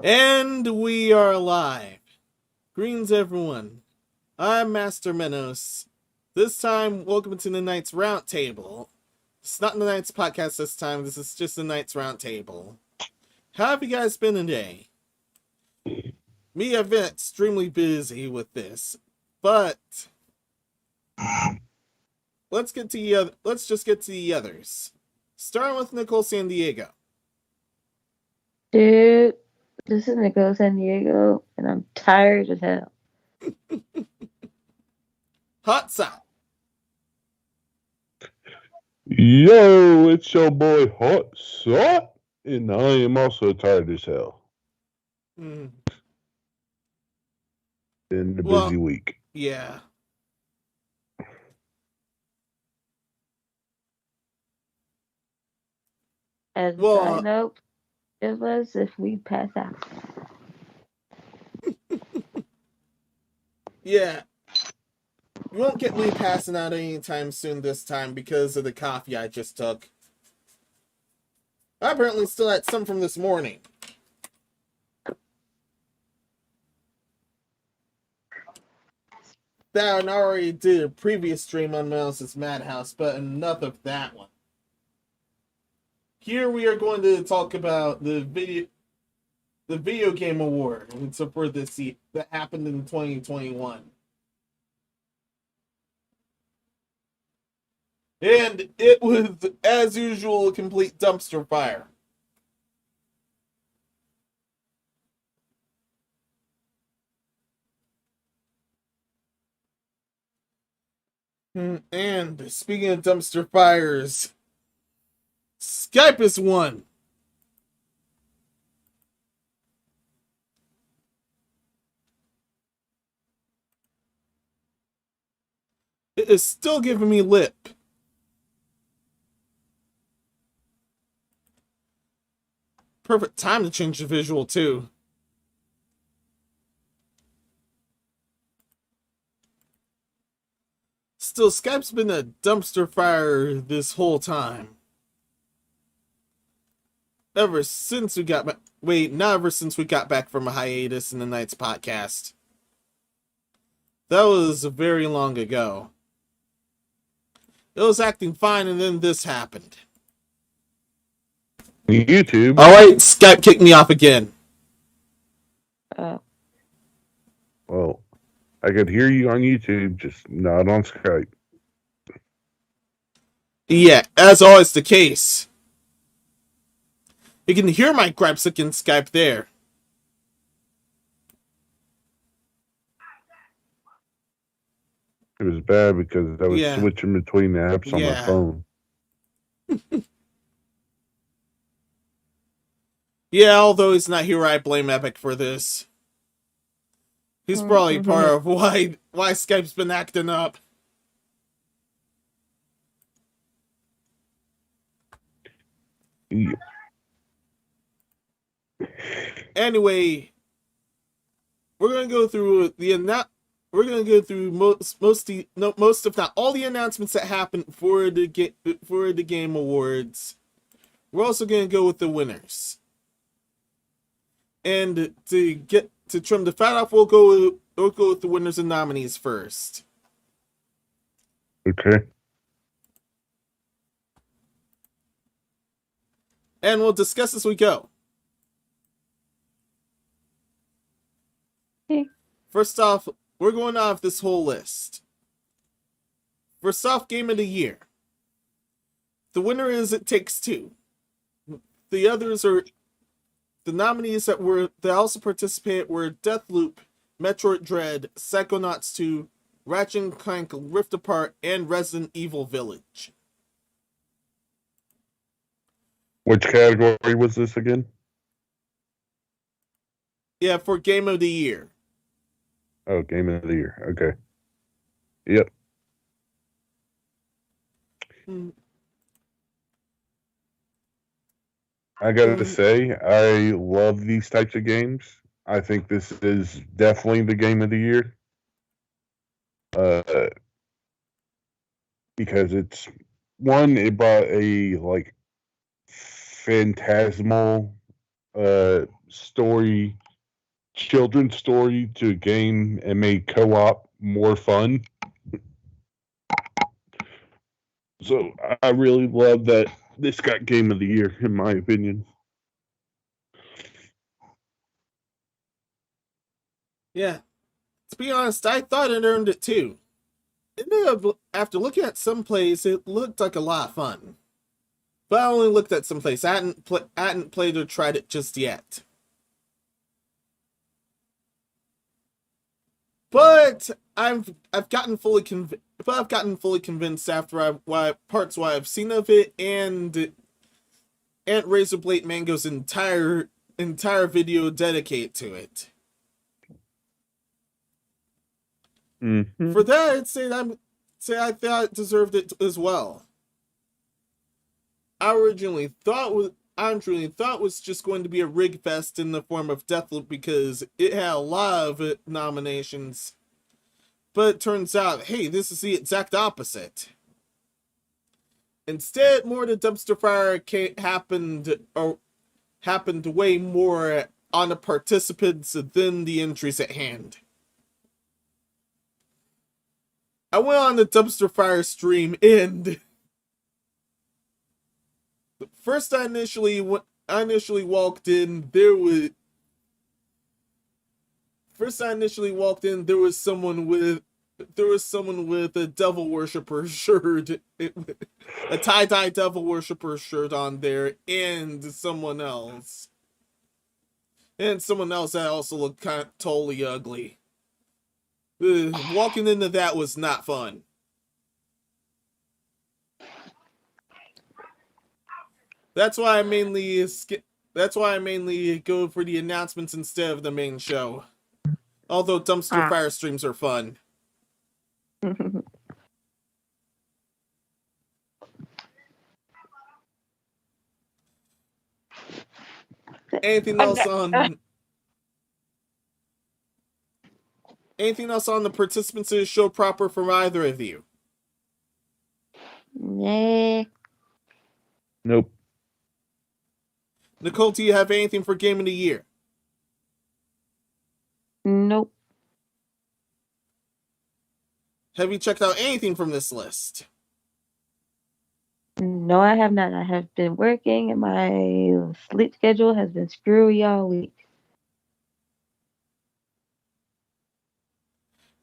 And we are live. Greetings, everyone. I'm Master Menos. This time, welcome to the Night's Roundtable. It's not the Night's podcast this time, this is just the Night's Roundtable. How have you guys been today? Me, I've been extremely busy with this, but let's just get to the others. Starting with Nicole San Diego. Dude, this is Nicole San Diego, and I'm tired as hell. Hot Sauce. Yo, it's your boy Hot Sauce, and I am also tired as hell. Mm. Been a busy week. Yeah. As a side note, it was if we pass out. Yeah. You won't get me passing out anytime soon this time because of the coffee I just took. I apparently still had some from this morning. That and I already did a previous stream on Mouse's Madhouse, but enough of that one. Here we are going to talk about the video game award for this that happened in 2021. And it was, as usual, a complete dumpster fire. And speaking of dumpster fires, Skype is one. It is still giving me lip. Perfect time to change the visual, too. Still, Skype's been a dumpster fire this whole time. Ever since we got back. Wait, not ever since we got back from a hiatus in the Night's podcast. That was very long ago. It was acting fine, and then this happened. YouTube. Alright, Skype kicked me off again. Well, I could hear you on YouTube, just not on Skype. Yeah, as always the case. You can hear my gripes against Skype there. It was bad because I was switching between the apps on my phone. Yeah, although he's not here, I blame Epic for this. He's probably part of why Skype's been acting up. Yeah. Anyway, we're gonna go through most if not all the announcements that happened for the Game Awards. We're also gonna go with the winners. And to trim the fat off, we'll go with the winners and nominees first. Okay. And we'll discuss as we go. First off, we're going off this whole list. First off, Game of the Year. The winner is It Takes Two. The others are the nominees that also participated were Deathloop, Metroid Dread, Psychonauts 2, Ratchet & Clank Rift Apart, and Resident Evil Village. Which category was this again? Yeah, for Game of the Year. Oh, Game of the Year. Okay. Yep. I gotta say, I love these types of games. I think this is definitely the Game of the Year. Because it brought a phantasmal story, children's story to a game and made co-op more fun. So I really love that this got Game of the Year, in my opinion. Yeah. To be honest, I thought it earned it too. After looking at some plays, it looked like a lot of fun. But I only looked at some plays. I hadn't played or tried it just yet. But I've gotten fully convinced after parts what I've seen of it and Razorblade Mango's entire video dedicated to it. Mm-hmm. For that, I'd say I thought it deserved it as well. I originally thought it was just going to be a rig fest in the form of Deathloop because it had a lot of nominations. But it turns out, hey, this is the exact opposite. Instead, more the dumpster fire happened way more on the participants than the entries at hand. I went on the dumpster fire stream and first I initially walked in, there was someone with a devil worshipper shirt, a tie-dye devil worshipper shirt on there, and someone else that also looked kind of totally ugly. Walking into that was not fun. That's why I mainly go for the announcements instead of the main show. Although dumpster fire streams are fun. Anything else on the participants of the show proper from either of you? Nah. Nope. Nicole, do you have anything for Game of the Year? Nope. Have you checked out anything from this list? No, I have not. I have been working and my sleep schedule has been screwy all week.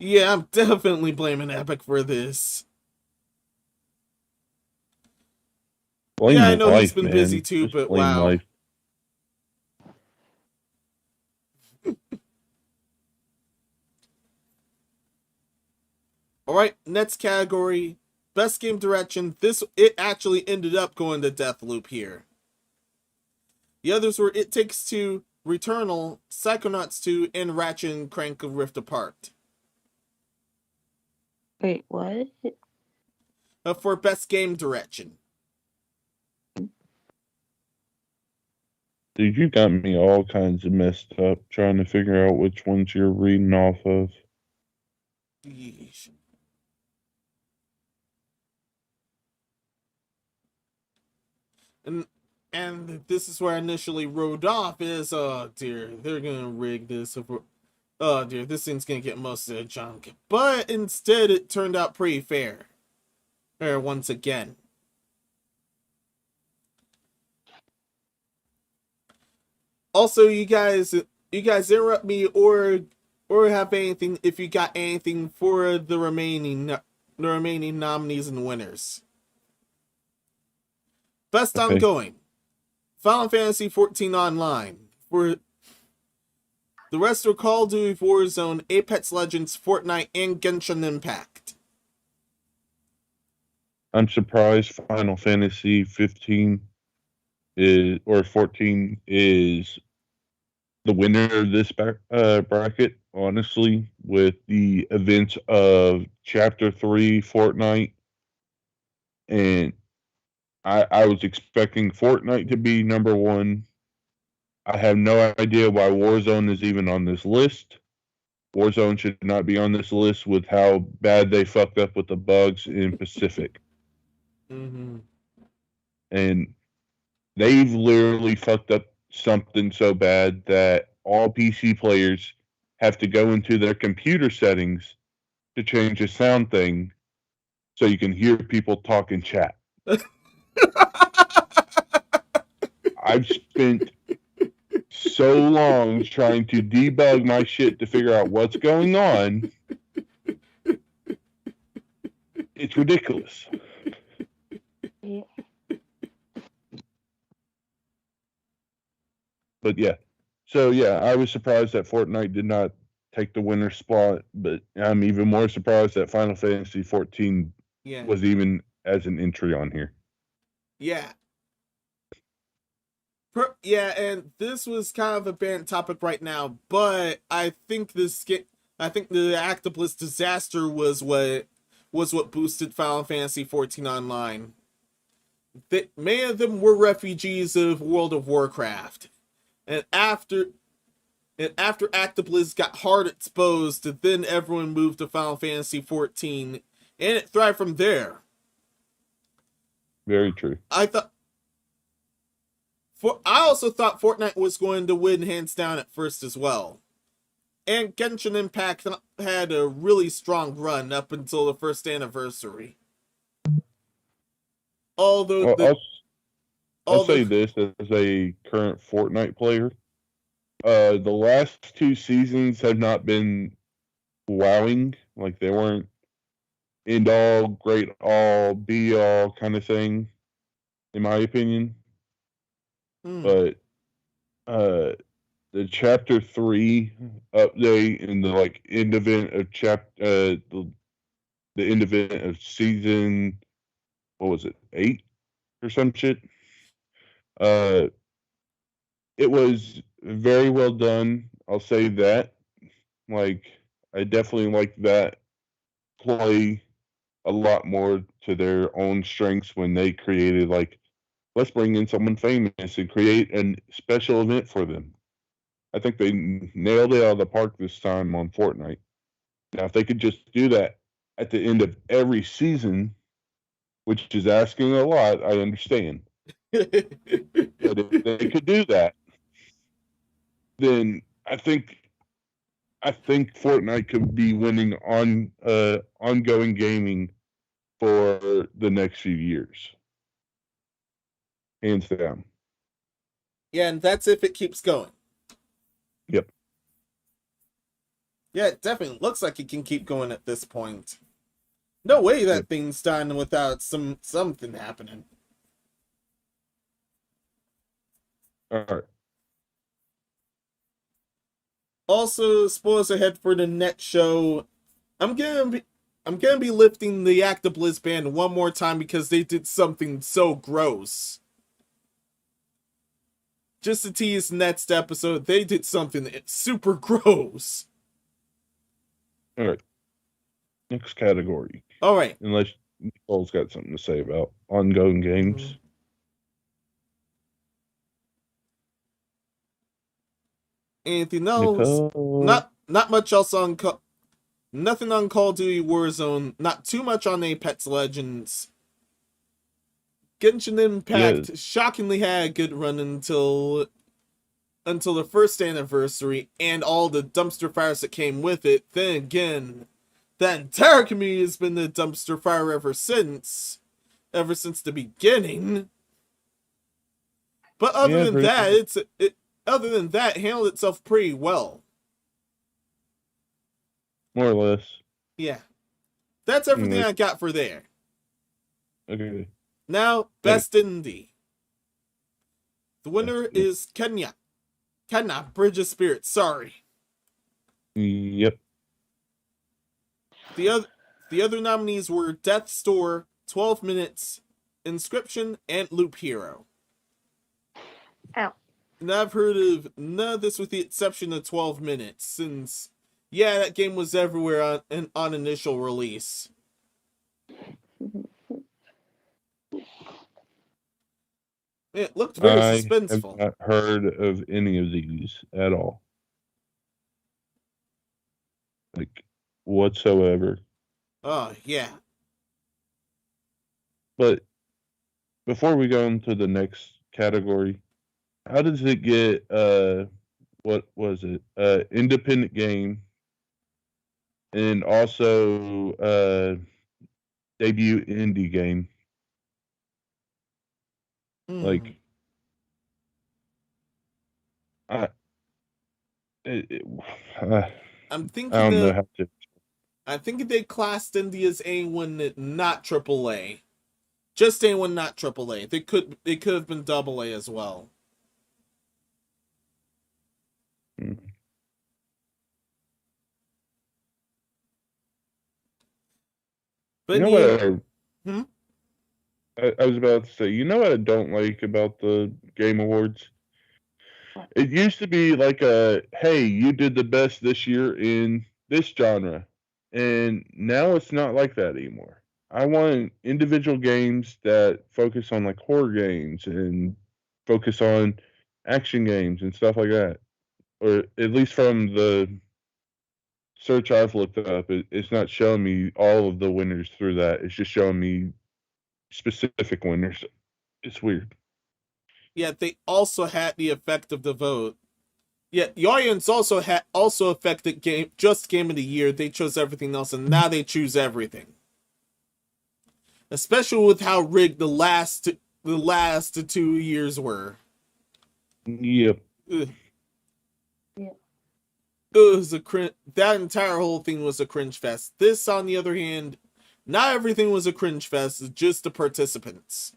Yeah, I'm definitely blaming Epic for this. Blame I know life, he's been man. busy too, Just but blame wow. life. Alright, next category. Best game direction. It actually ended up going to Deathloop here. The others were It Takes Two, Returnal, Psychonauts 2, and Ratchet and Clank Rift Apart. Wait, what? For best game direction. Dude, you got me all kinds of messed up trying to figure out which ones you're reading off of. Yeesh. And this is where I initially wrote off is, oh dear, they're gonna rig this. Oh dear, this thing's gonna get most of the junk. But instead, it turned out pretty fair. Once again. Also, you guys interrupt me or have anything if you got anything for the remaining nominees and winners. Best ongoing. Final Fantasy XIV Online. For the rest are Call of Duty Warzone, Apex Legends, Fortnite, and Genshin Impact. I'm surprised Final Fantasy 15 or 14 is the winner of this bracket, honestly, with the events of Chapter 3 Fortnite. And I was expecting Fortnite to be number one. I have no idea why Warzone is even on this list. Warzone should not be on this list with how bad they fucked up with the bugs in Pacific. Mm-hmm. And they've literally fucked up something so bad that all PC players have to go into their computer settings to change a sound thing so you can hear people talk in chat. I've spent so long trying to debug my shit to figure out what's going on. It's ridiculous. Yeah. But yeah. So yeah, I was surprised that Fortnite did not take the winner spot, but I'm even more surprised that Final Fantasy 14 Yeah. was even as an entry on here. Yeah. Yeah, and this was kind of a banned topic right now, but I think the Actopus disaster was what boosted Final Fantasy 14 online. Many of them were refugees of World of Warcraft, and after Actopus got hard exposed, then everyone moved to Final Fantasy 14, and it thrived from there. Very true. I also thought Fortnite was going to win hands down at first as well. And Genshin Impact had a really strong run up until the first anniversary. Although I'll say this as a current Fortnite player. The last two seasons have not been wowing. Like, they weren't end all, great all, be all kind of thing, in my opinion. But the chapter 3 update and the end event of the end event of season, what was it, 8 or some shit? It was very well done. I'll say that. Like, I definitely like that play a lot more to their own strengths when they created, let's bring in someone famous and create a special event for them. I think they nailed it out of the park this time on Fortnite. Now, if they could just do that at the end of every season, which is asking a lot, I understand. But if they could do that, then I think Fortnite could be winning on ongoing gaming for the next few years, hands down. Yeah, and that's if it keeps going. Yep. Yeah, it definitely looks like it can keep going at this point. No way that thing's done without something happening. All right. Also, spoilers ahead for the next show. I'm gonna be lifting the Actopus ban one more time because they did something so gross. Just to tease next episode, they did something super gross. All right. Next category. All right. Unless Nicole's got something to say about ongoing games. Anything else? Nicole. Not much else on nothing on Call of Duty Warzone. Not too much on Apex Legends. Genshin Impact shockingly had a good run until the first anniversary and all the dumpster fires that came with it. Then again, that entire community has been the dumpster fire ever since the beginning. But other than that, it handled itself pretty well. More or less. Yeah. That's everything I got for there. Okay. Now, Best Indie. The winner is Kenya, Bridge of Spirits, sorry. Yep. The other nominees were Death's Door, 12 Minutes, Inscription, and Loop Hero. Ow. And I've heard of none of this with the exception of 12 Minutes, since, yeah, that game was everywhere on initial release. It looked very suspenseful. I have not heard of any of these at all. Like, whatsoever. Oh, yeah. But before we go into the next category, How does it get what was it? Independent game and also debut indie game. Hmm. Like I it, it, uh, I'm I thinking don't know that how to. I think they classed indie as A1 not AAA. Just A1 not AAA. They could have been AA as well. You But know yeah, what hmm? I was about to say? You know what I don't like about the Game Awards? What? It used to be like a, hey, you did the best this year in this genre. And now it's not like that anymore. I want individual games that focus on like horror games and focus on action games and stuff like that. Or at least from the search I've looked up, it's not showing me all of the winners through that. It's just showing me specific winners. It's weird. Yeah, they also had the effect of the vote. Yeah, the audience also affected game of the year. They chose everything else, and now they choose everything. Especially with how rigged the last 2 years were. Yep. Ugh. Yeah. It was that entire whole thing was a cringe fest. This, on the other hand, not everything was a cringe fest. It's just the participants.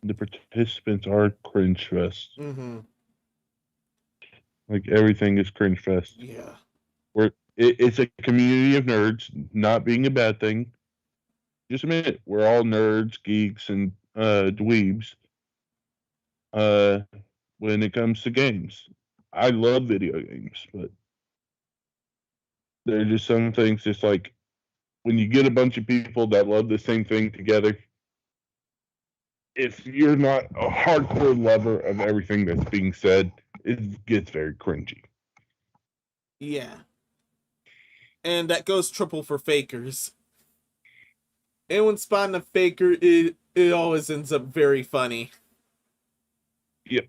The participants are cringe fest. Mm-hmm. Like everything is cringe fest. Yeah. Where it's a community of nerds, not being a bad thing. Just admit it. We're all nerds, geeks, and dweebs. Uh, when it comes to games, I love video games, but there are just some things. Just like when you get a bunch of people that love the same thing together, if you're not a hardcore lover of everything that's being said, it gets very cringy. Yeah. And that goes triple for fakers. Anyone spotting a faker, it always ends up very funny. Yep.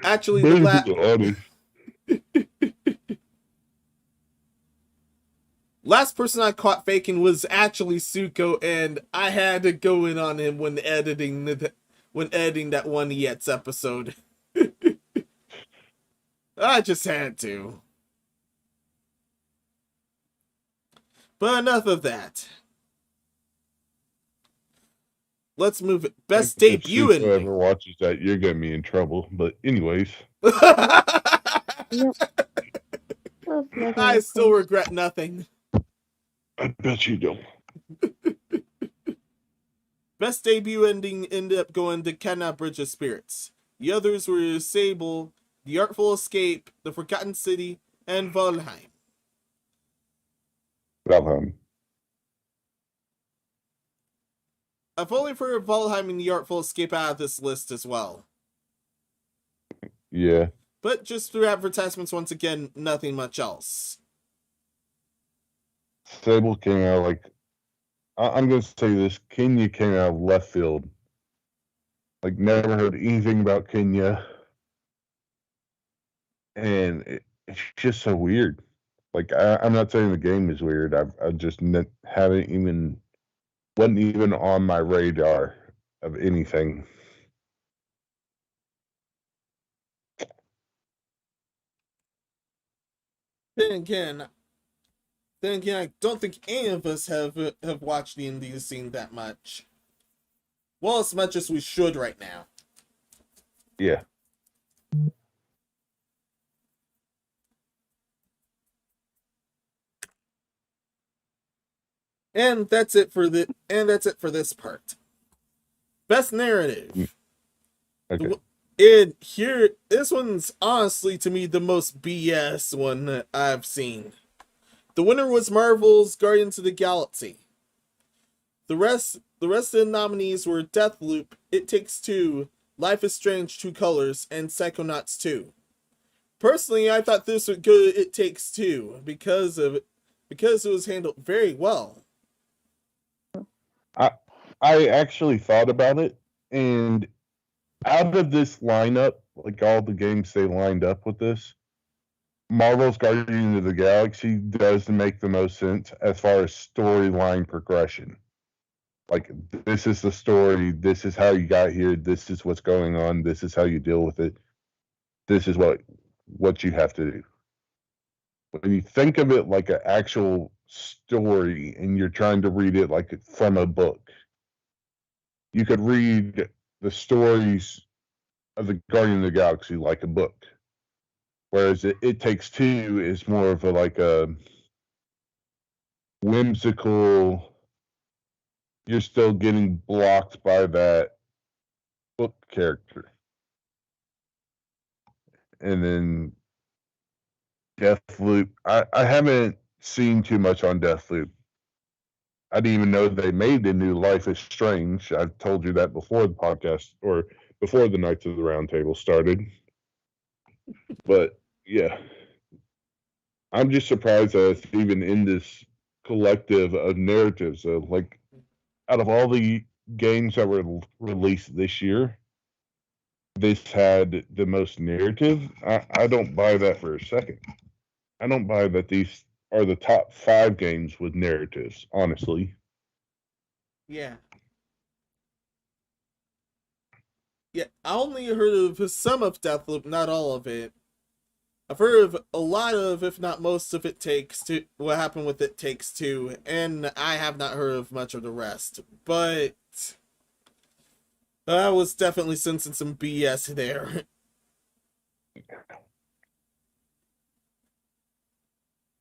Actually, But to be honest, last person I caught faking was actually Suko, and I had to go in on him when editing that one EX episode. I just had to. But enough of that. Let's move it. like Best if debut Suko ending. ever watches that, you're getting me in trouble. But anyways, Yep. Let's make I it still cringe. regret nothing. I bet you don't. Best debut ending ended up going to Kenna Bridge of Spirits. The others were Sable, The Artful Escape, The Forgotten City, and Valheim. Valheim. I've only heard Valheim and The Artful Escape out of this list as well. Yeah. But just through advertisements, once again, nothing much else. Sable came out like I'm going to say this. Kenya came out of left field. Like never heard anything about Kenya, and it's just so weird. Like I'm not saying the game is weird. I just haven't even wasn't even on my radar of anything. Then again, I don't think any of us have watched the indie scene that much. Well, as much as we should right now. Yeah. And that's it for this part. Best narrative. Okay. This one's honestly to me the most BS one that I've seen. The winner was Marvel's Guardians of the Galaxy. The rest of the nominees were Deathloop, It Takes Two, Life is Strange: Two Colors, and Psychonauts 2. Personally, I thought this would go to It Takes Two because it was handled very well. I actually thought about it, and out of this lineup, like all the games they lined up with this, Marvel's Guardians of the Galaxy does make the most sense as far as storyline progression. Like, this is the story, this is how you got here, this is what's going on, this is how you deal with it, this is what you have to do. When you think of it like an actual story and you're trying to read it like from a book, you could read the stories of the Guardian of the Galaxy like a book. Whereas it Takes Two is more of like a whimsical, you're still getting blocked by that book character. And then Deathloop, I haven't seen too much on Deathloop. I didn't even know they made the new Life is Strange. I've told you that before the podcast or before the Knights of the Roundtable started. But yeah, I'm just surprised that it's even in this collective of narratives. Like, out of all the games that were released this year, this had the most narrative. I don't buy that for a second. I don't buy that these are the top 5 games with narratives, honestly. Yeah. Yeah, I only heard of some of Deathloop, not all of it. I've heard of a lot of, if not most of It Takes Two, what happened with It Takes Two, and I have not heard of much of the rest. But I was definitely sensing some BS there.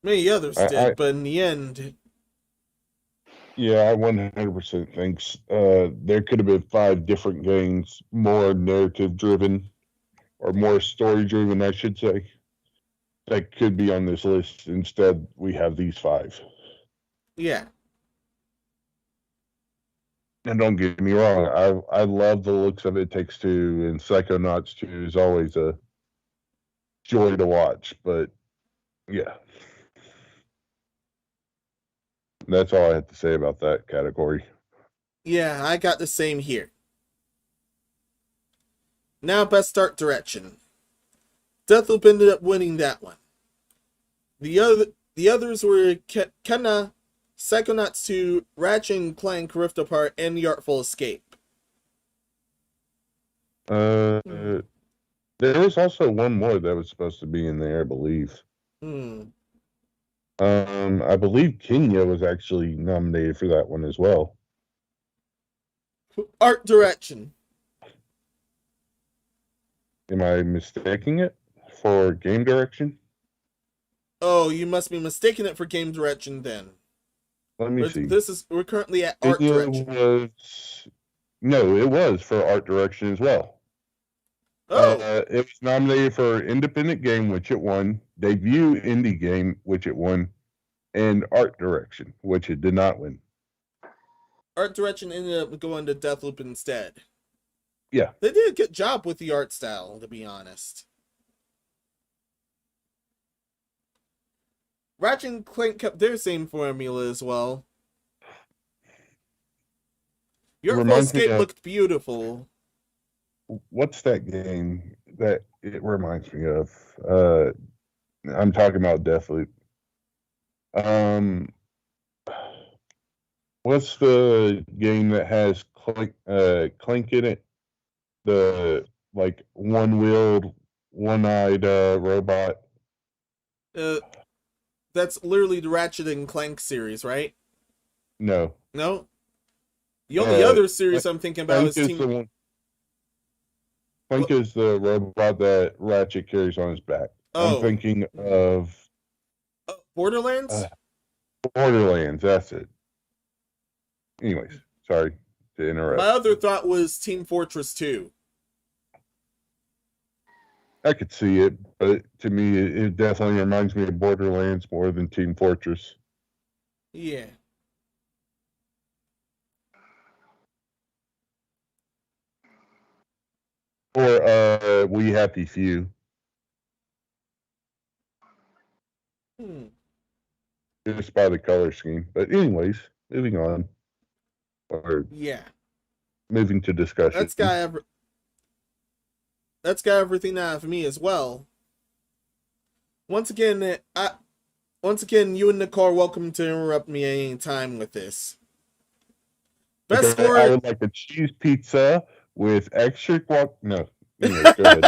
Many others I did, but in the end, Yeah, I 100% think there could have been 5 different games, more narrative driven or more story driven, I should say, that could be on this list. Instead, we have these 5. yeah. And don't get me wrong, I love the looks of It Takes Two, and Psychonauts 2 is always a joy to watch. But yeah, that's all I have to say about that category. Yeah, I got the same here. Now, best art direction. Deathloop ended up winning that one. The others were Kenna, Psychonauts 2, Ratchet and Clank Rift Apart, and The Artful Escape. Uh, Hmm. there was also one more that was supposed to be in there, I believe. Hmm. I believe Kenya was actually nominated for that one as well. Art direction. Am I mistaking it for game direction? Oh, you must be mistaking it for game direction then. Let me see. We're currently at art Kenya direction. was no, it was for art direction as well. Oh, It was nominated for independent game, which it won, debut indie game, which it won, and art direction, which it did not win. art direction ended up going to Deathloop instead. Yeah, They did a good job with the art style, to be honest. Ratchet and Clank kept their same formula as well. it Your Artful reminds me Escape of looked beautiful. what's that game that it reminds me of? I'm talking about Deathloop. Um, what's the game that has Clink in it? The like one-wheeled, one-eyed robot. Uh, that's literally the Ratchet and Clank series, right? No, No? The only uh, other series I'm thinking about Clank is is the Team. one. Clank What? is the robot that Ratchet carries on his back. I'm Oh, thinking of Borderlands? uh, Borderlands. That's it. Anyways, sorry to My interrupt. other thought was Team Fortress 2. I could see it, but to me, it definitely reminds me of Borderlands more than Team Fortress. Yeah. Or We Happy Few, Hmm. just by the color scheme. But anyways, moving on. or Yeah, moving to discussion. that's got everything out of me as well. Once again, you and Nicole are welcome to interrupt me at any time with this. Best Okay, I score. would like a cheese pizza with extra guac. No, anyways, go ahead.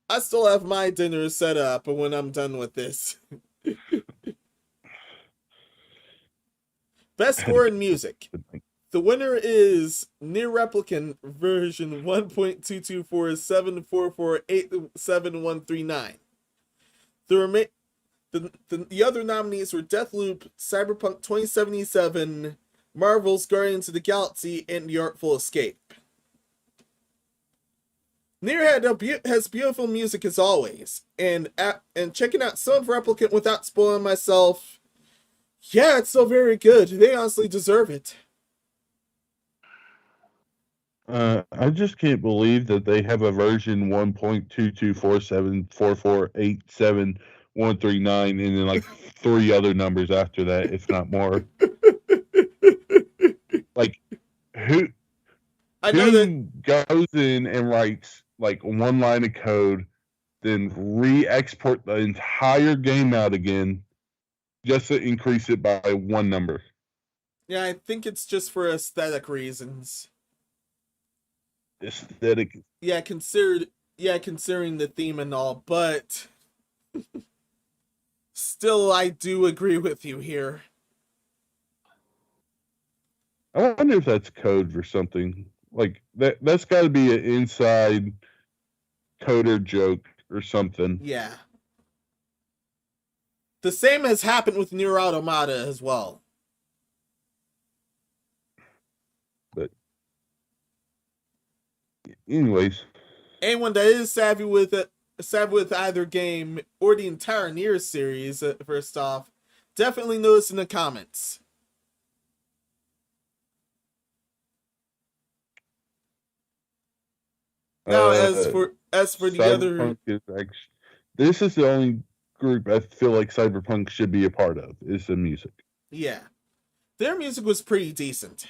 I still have my dinner set up when I'm done with this. Best score in music. The winner is Near Replicant version 1.22474487139. The other nominees were Deathloop, Cyberpunk 2077, Marvel's Guardians of the Galaxy, and The Artful Escape. Near has beautiful music as always, and checking out some of Replicant without spoiling myself, yeah, it's still very good. They honestly deserve it. I just can't believe that they have a version 1.22474487139 and then like 3 other numbers after that, if not more. Like, who I know that goes in and writes like one line of code, then re-export the entire game out again just to increase it by one number? Yeah, I think it's just for aesthetic reasons. Aesthetic. Yeah, considering the theme and all, but still I do agree with you here. I wonder if that's code for something. Like that's got to be an inside coder joke or something. Yeah. The same has happened with Nier Automata as well. But anyways, anyone that is savvy with either game or the entire Nier series, first off, definitely notice in the comments. Now, as for the other, this is the only group I feel like Cyberpunk should be a part of, is the music. Yeah, their music was pretty decent.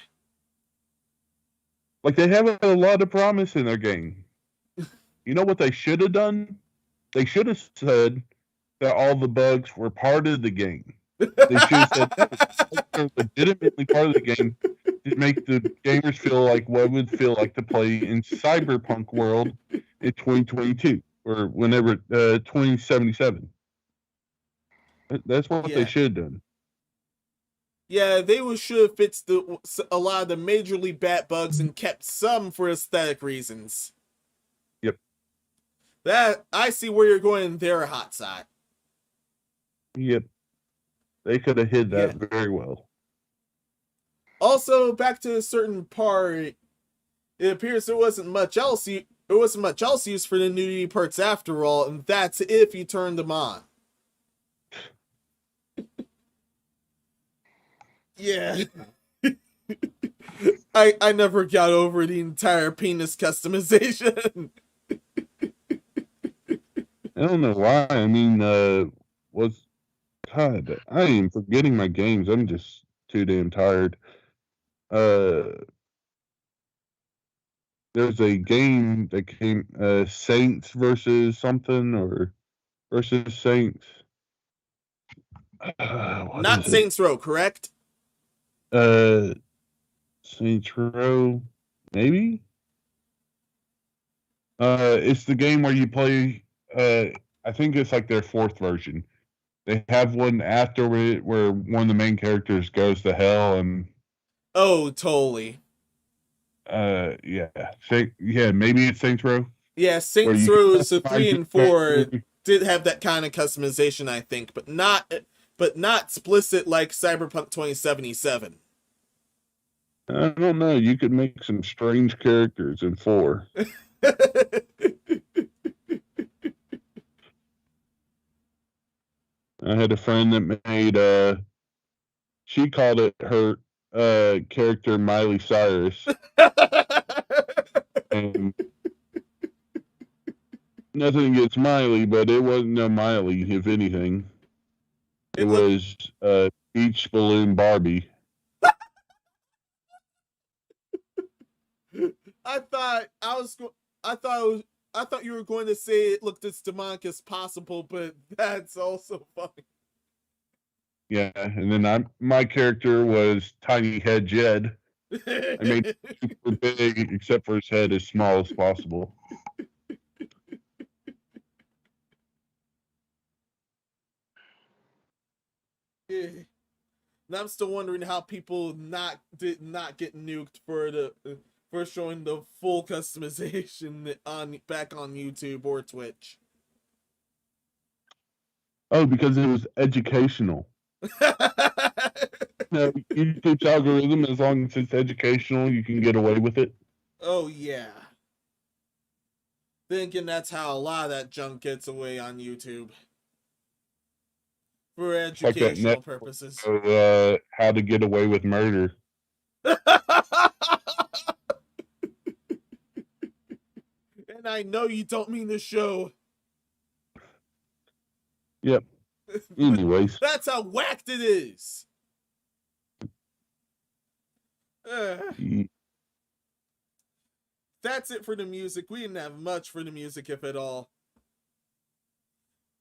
Like, they have a lot of promise in their game. You know what they should have done? They should have said that all the bugs were part of the game. They should have said that they're legitimately part of the game to make the gamers feel like what would feel like to play in Cyberpunk world in 2022 or whenever 2077. That's what they should have done. Yeah, they should have fixed a lot of the majorly bad bugs and kept some for aesthetic reasons. Yep. That I see where you're going there, hot side. Yep. They could have hid that very well. Also, back to a certain part, it appears there wasn't much else used for the nudity parts after all, and that's if you turned them on. Yeah. I never got over the entire penis customization. I don't know why. I mean, God, I am forgetting my games. I'm just too damn tired. There's a game that came, Saints versus something, or versus Saints. Not Saints Row, correct? Saints Row, maybe? It's the game where you play, I think it's like their 4th version. They have one after it where one of the main characters goes to hell and... Oh, totally. Yeah. Maybe it's Saints Row? Yeah, Saints Row 3 and 4 did have that kind of customization, I think, but not explicit like Cyberpunk 2077. I don't know. You could make some strange characters in 4. I had a friend that made, she called it her character Miley Cyrus. And nothing against Miley, but it wasn't no Miley, if anything. It was Beach Balloon Barbie. I thought I was. I thought it was, I thought you were going to say it looked as demonic as possible, but that's also funny. Yeah, and then my character was Tiny Head Jed. I made him super big, except for his head as small as possible. And I'm still wondering how people did not get nuked for showing the full customization back on YouTube or Twitch. Oh, because it was educational. YouTube's algorithm, as long as it's educational, you can get away with it. Oh yeah. Thinking that's how a lot of that junk gets away on YouTube. For educational purposes. How to Get Away with Murder. And I know you don't mean the show. Yep. Anyways. That's how whacked it is. That's it for the music. We didn't have much for the music, if at all.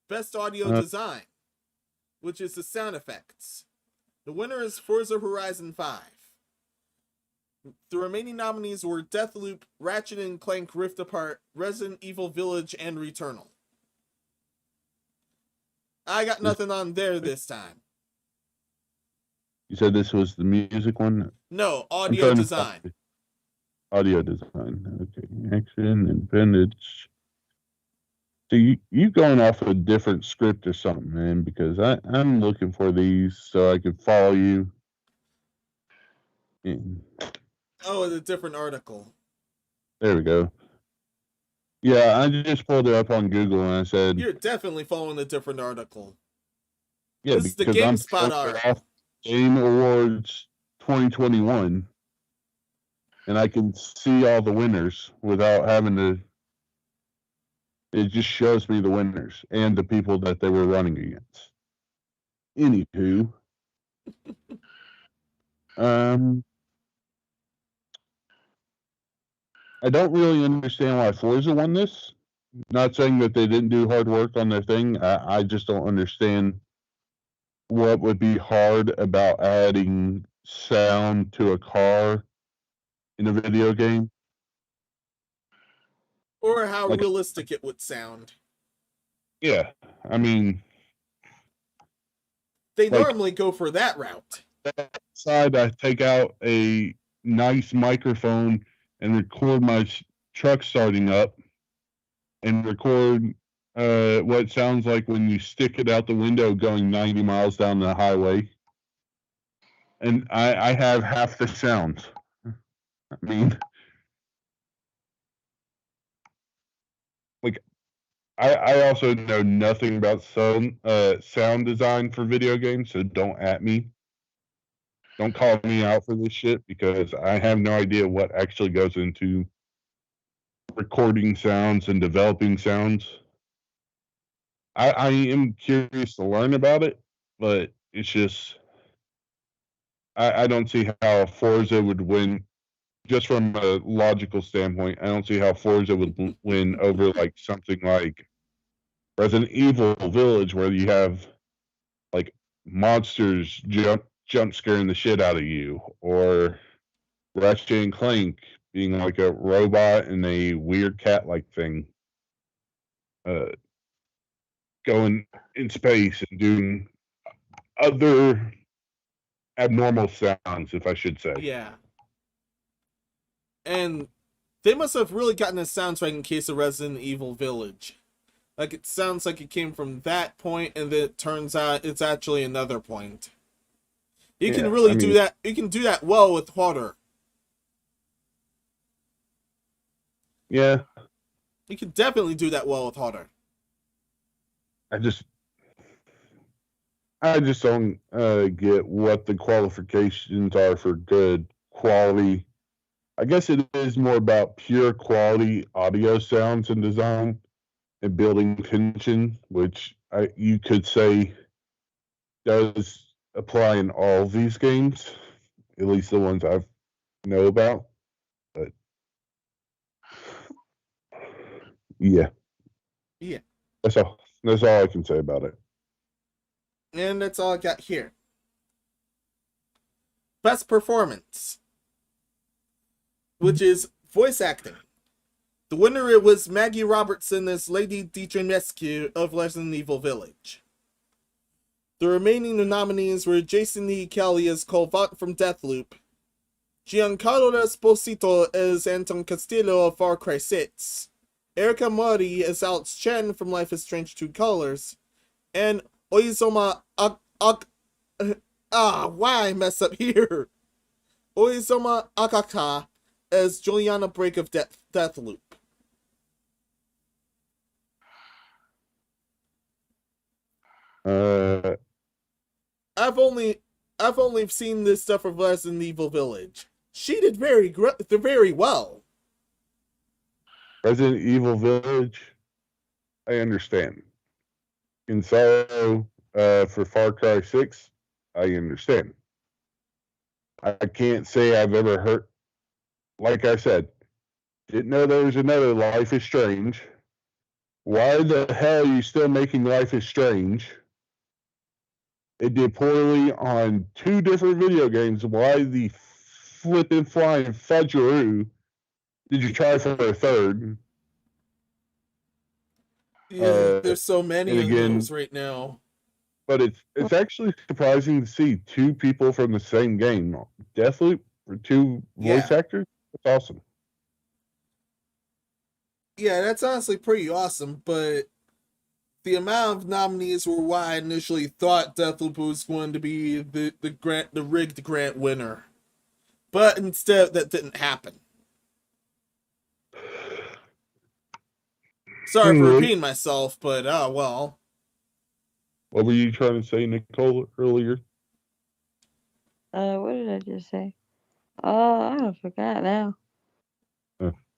Best audio design, which is the sound effects. The winner is Forza Horizon 5. The remaining nominees were Deathloop, Ratchet and Clank Rift Apart, Resident Evil Village, and Returnal. I got nothing on there this time. You said this was the music one? No, audio design. Audio design. Okay. Action and vintage. So you going off a different script or something, man, because I'm looking for these so I can follow you. Oh, it's a different article. There we go. Yeah, I just pulled it up on Google and I said... You're definitely following a different article. Yeah, this is the GameSpot article. Game Awards 2021. And I can see all the winners without having to... It just shows me the winners and the people that they were running against. Anywho. I don't really understand why Forza won this. Not saying that they didn't do hard work on their thing. I just don't understand what would be hard about adding sound to a car in a video game. Or how realistic it would sound. Yeah, I mean... They normally go for that route. Outside, I take out a nice microphone and record my truck starting up and record what it sounds like when you stick it out the window going 90 miles down the highway. And I have half the sounds. I mean, I also know nothing about sound design for video games, so don't at me. Don't call me out for this shit because I have no idea what actually goes into recording sounds and developing sounds. I am curious to learn about it, but it's just I don't see how Forza would win. Just from a logical standpoint, I don't see how Forza would win over like something like Resident Evil Village, where you have like monsters jump scaring the shit out of you, or Ratchet and Clank being like a robot and a weird cat-like thing, going in space and doing other abnormal sounds, if I should say. Yeah. And they must have really gotten the sounds right in case of Resident Evil Village. Like, it sounds like it came from that point, and then it turns out it's actually another point. You can really do that. You can do that well with horror. Yeah. You can definitely do that well with horror. I just don't get what the qualifications are for good quality. I guess it is more about pure quality audio sounds and design and building tension, which you could say does apply in all of these games, at least the ones I know about. But yeah, Yeah. that's all. That's all I can say about it. And that's all I got here. Best performance, which is voice acting. The winner it was Maggie Robertson as Lady Dimitrescu of Resident Evil Village. The remaining nominees were Jason Lee Kelly as Colvat from Deathloop, Giancarlo Esposito as Anton Castillo of Far Cry 6, Erika Mori as Alex Chen from Life is Strange 2 Colors, and Oizoma why I mess up here? Oizoma Akaka as Juliana Brake of Deathloop. Uh, I've only seen this stuff of Resident Evil Village. She did very well. Resident Evil Village, I understand. In Sorrow, for Far Cry 6, I understand. I can't say I've ever heard, like I said, didn't know there was another Life is Strange. Why the hell are you still making Life is Strange? It did poorly on 2 different video games. Why the flippin' flying fudgeroo did you try for a third? Yeah, there's so many and of again, those right now. But it's actually surprising to see 2 people from the same game. Deathloop for 2 voice actors? That's awesome. Yeah, that's honestly pretty awesome, but the amount of nominees were why I initially thought Deathloop was going to be the rigged grant winner. But instead that didn't happen. Sorry for repeating myself, but oh well. What were you trying to say, Nicole, earlier? What did I just say? I forgot now.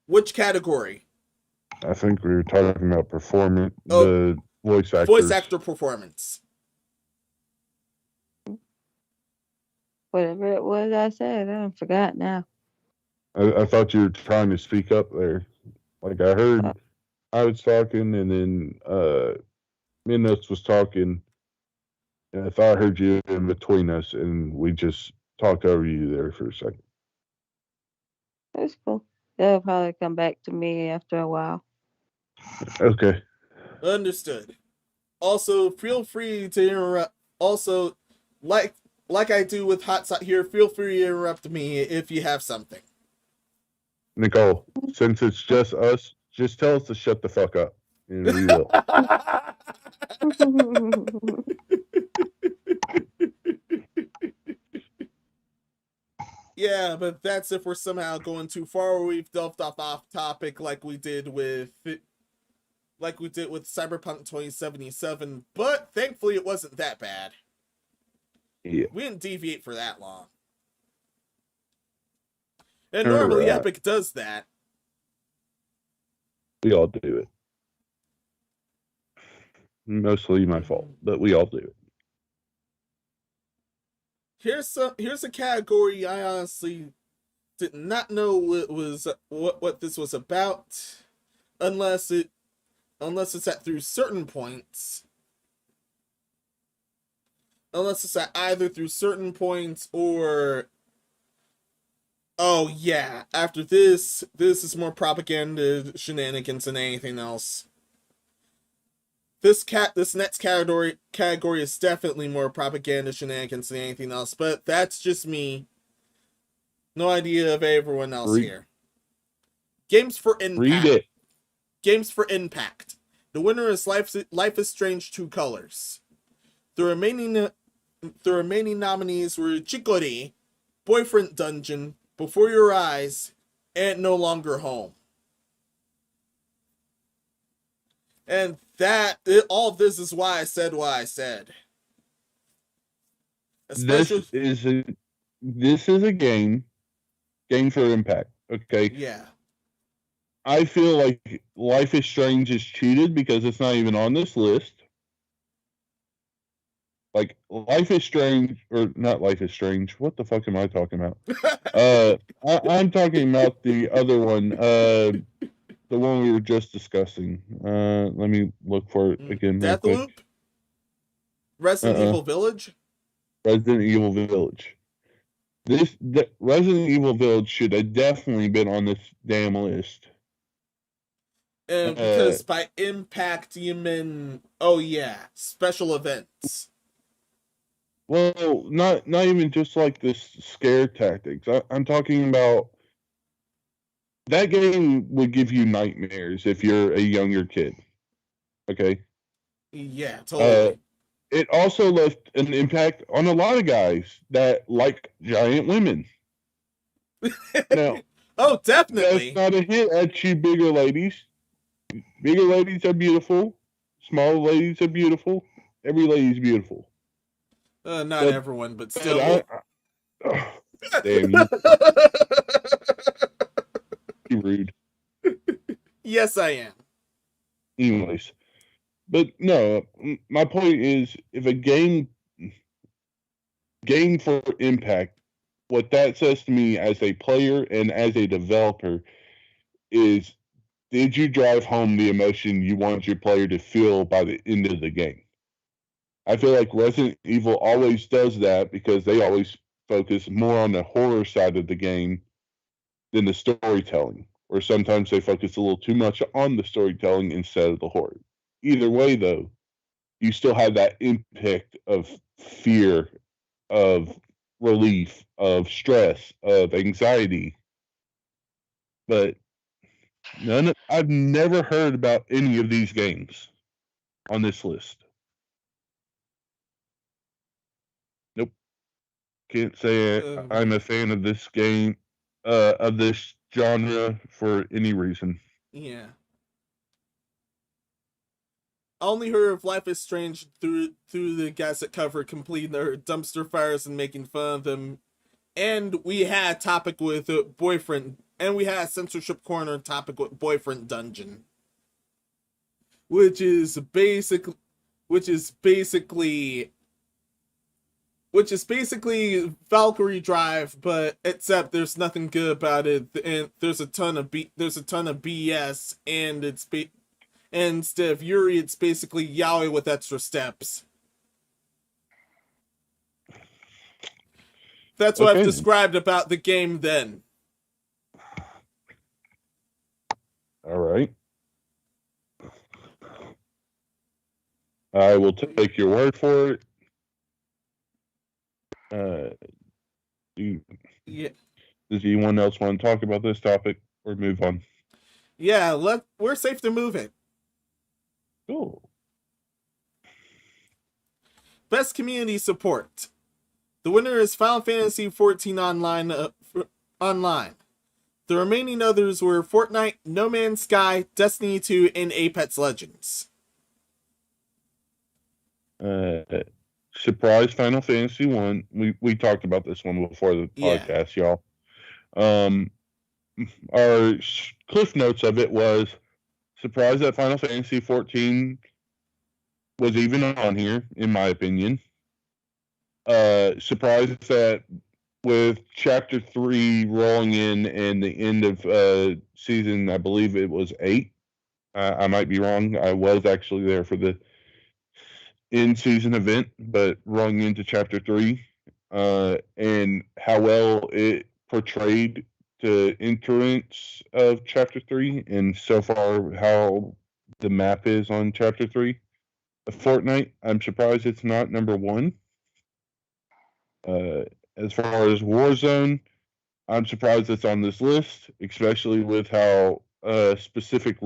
Which category? I think we were talking about performance, the voice actors. Voice actor performance. Whatever it was I said, I forgot now. I thought you were trying to speak up there. Like I heard I was talking and then Minos was talking. And I thought I heard you in between us and we just talked over you there for a second. That's cool. They'll probably come back to me after a while. Okay. Understood. Also, feel free to interrupt. Also, like I do with Hot Sot here, feel free to interrupt me if you have something. Nicole, since it's just us, just tell us to shut the fuck up, and we will. Yeah, but that's if we're somehow going too far or we've delved off topic like we did with Cyberpunk 2077, but thankfully it wasn't that bad. Yeah. We didn't deviate for that long. And normally Epic does that. We all do it. Mostly my fault, but we all do it. Here's a category I honestly did not know what this was about, unless it's at through certain points. Unless it's at either through certain points or oh yeah, after this is more propaganda shenanigans than anything else. This next category is definitely more propaganda shenanigans than anything else, but that's just me. No idea of everyone else here. Games for Impact. Read it. Games for Impact. The winner is Life is Strange 2 Colors. The remaining nominees were Chikori, Boyfriend Dungeon, Before Your Eyes, and No Longer Home. And all of this is why I said what I said. Especially, this is a game for Impact. Okay. Yeah. I feel like Life is Strange is cheated because it's not even on this list. Like Life is Strange, or not Life is Strange. What the fuck am I talking about? I'm talking about the other one. The one we were just discussing. Let me look for it again real quick. Deathloop? Resident Evil Village? Resident Evil Village. The Resident Evil Village should have definitely been on this damn list. Because by impact you mean, oh yeah, special events. Well, not even just like this scare tactics. I'm talking about that game would give you nightmares if you're a younger kid. Okay. Yeah, totally. It also left an impact on a lot of guys that like giant women. Now, oh, definitely. that's not a hit at you, bigger ladies. Bigger ladies are beautiful. Smaller ladies are beautiful. Every lady's beautiful. Not everyone, but still. Damn you. You're rude. Yes, I am. Anyways. But no, my point is, if a game for impact, what that says to me as a player and as a developer is, did you drive home the emotion you want your player to feel by the end of the game? I feel like Resident Evil always does that because they always focus more on the horror side of the game than the storytelling. Or sometimes they focus a little too much on the storytelling instead of the horror. Either way, though, you still have that impact of fear, of relief, of stress, of anxiety. But I've never heard about any of these games on this list. Nope. Can't say I'm a fan of this game, of this genre for any reason. Yeah. I only heard of Life is Strange through the guys that cover completing their dumpster fires and making fun of them. And we had a topic with Boyfriend, and we had a censorship corner topic with Boyfriend Dungeon. Which is basically Valkyrie Drive, but except there's nothing good about it, and there's a ton of BS, and and instead of Yuri, it's basically Yaoi with extra steps. That's what I've described about the game then. All right. I will take your word for it. Does anyone else want to talk about this topic or move on? Yeah, we're safe to move it. Cool. Best community support. The winner is Final Fantasy XIV Online. The remaining others were Fortnite, No Man's Sky, Destiny 2, and Apex Legends. Surprise Final Fantasy 1. We talked about this one before the podcast, y'all. Our cliff notes of it was surprised that Final Fantasy 14 was even on here, in my opinion. Surprised that with Chapter 3 rolling in and the end of season, I believe it was 8. I might be wrong. I was actually there for the in-season event, but rolling into Chapter 3, and how well it portrayed the entrance of Chapter 3, and so far how the map is on Chapter 3 of Fortnite. I'm surprised it's not number 1. As far as Warzone, I'm surprised it's on this list, especially with how Pacific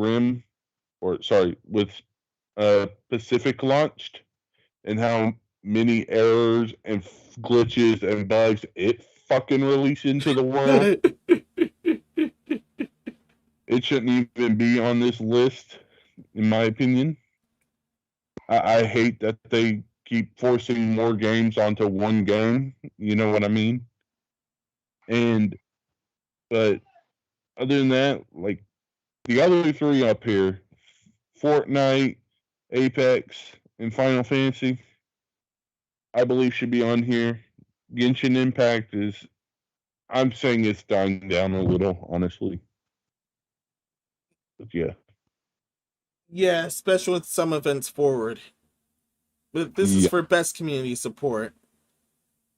launched, and how many errors and glitches and bugs it fucking released into the world. It shouldn't even be on this list, in my opinion. I hate that they keep forcing more games onto one game. You know what I mean? But other than that, like the other 3 up here, Fortnite, Apex, and Final Fantasy, I believe should be on here. Genshin Impact is, I'm saying it's dying down a little, honestly. But yeah. Yeah, especially with some events forward. But this is Yeah. for best community support.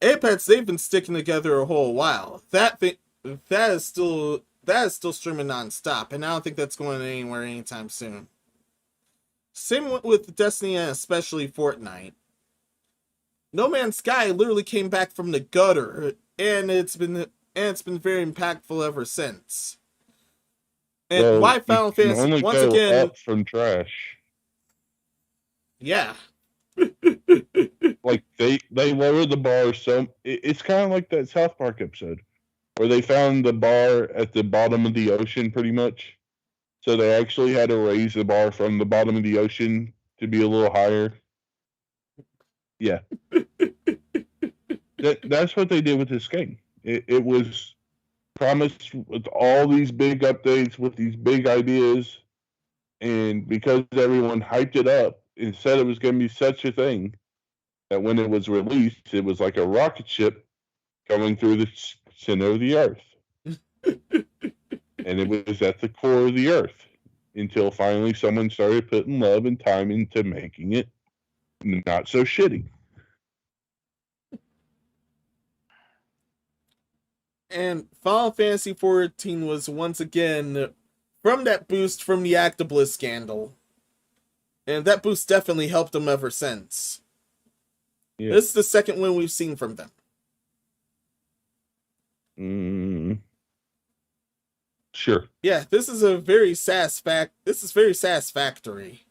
Apex, they've been sticking together a whole while. That is still streaming nonstop, and I don't think that's going anywhere anytime soon. Same with Destiny and especially Fortnite. No Man's Sky literally came back from the gutter, and it's been very impactful ever since. And Well, why you Final can Fantasy only once go again? up from trash. Yeah. Like they lower the bar, so it's kind of like that South Park episode where they found the bar at the bottom of the ocean, pretty much. So they actually had to raise the bar from the bottom of the ocean to be a little higher. Yeah, that's what they did with this game. It was promised with all these big updates, with these big ideas, and because everyone hyped it up and said it was going to be such a thing, that when it was released, it was like a rocket ship going through the center of the earth. And it was at the core of the earth until finally someone started putting love and time into making it not so shitty. And Final Fantasy XIV was once again from that boost from the Actibliss scandal. And that boost definitely helped them ever since. Yeah. This is the second win we've seen from them. Sure. Yeah, this is very satisfactory.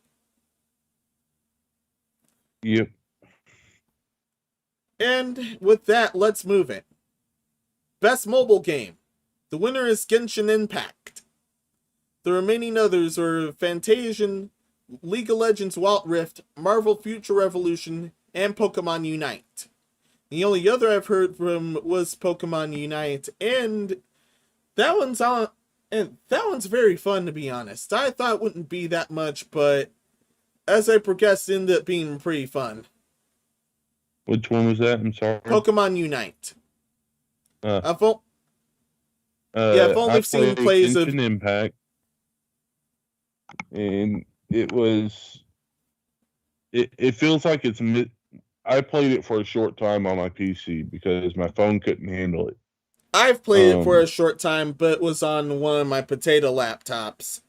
Yep. And with that, let's move it. Best mobile game. The winner is Genshin Impact. The remaining others are Fantasian, League of Legends Wild Rift, Marvel Future Revolution, and Pokemon Unite. The only other I've heard from was Pokemon Unite, and that one's very fun, to be honest. I thought it wouldn't be that much, but as I progressed, it ended up being pretty fun. Which one was that? I'm sorry. Pokemon Unite. I've only seen plays of Impact, and it was. It feels like it's. I played it for a short time on my PC because my phone couldn't handle it. I've played it for a short time, but it was on one of my potato laptops.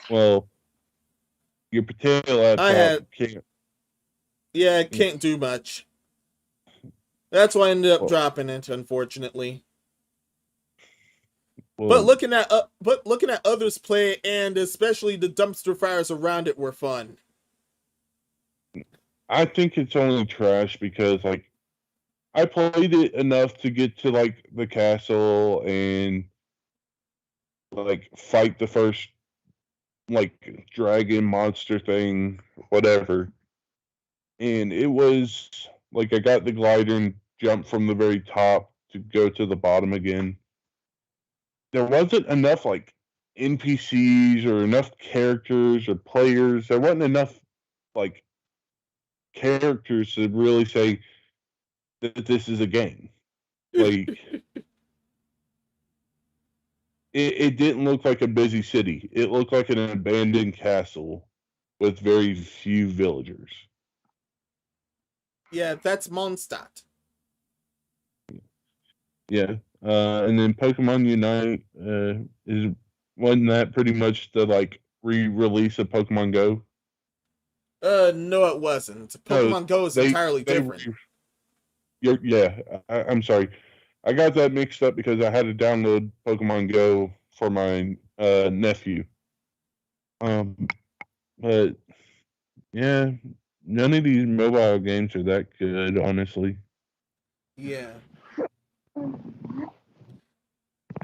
Well, your potato laptop can't. Yeah, it can't do much. That's why I ended up dropping it, unfortunately. Well, but looking at others play, and especially the dumpster fires around it, were fun. I think it's only trash because, like, I played it enough to get to, like, the castle and, like, fight the first, like, dragon monster thing, whatever. And it was, like, I got the glider and jumped from the very top to go to the bottom again. There wasn't enough, like, NPCs or enough characters or players. There wasn't enough, like, characters to really say that this is a game. Like, it didn't look like a busy city. It looked like an abandoned castle with very few villagers. Yeah, that's Mondstadt. Yeah. And then Pokemon Unite wasn't that pretty much the, like, re-release of Pokemon Go? No, it wasn't. Pokemon Go is entirely different. I'm sorry. I got that mixed up because I had to download Pokemon Go for my nephew. But yeah, none of these mobile games are that good, honestly. Yeah.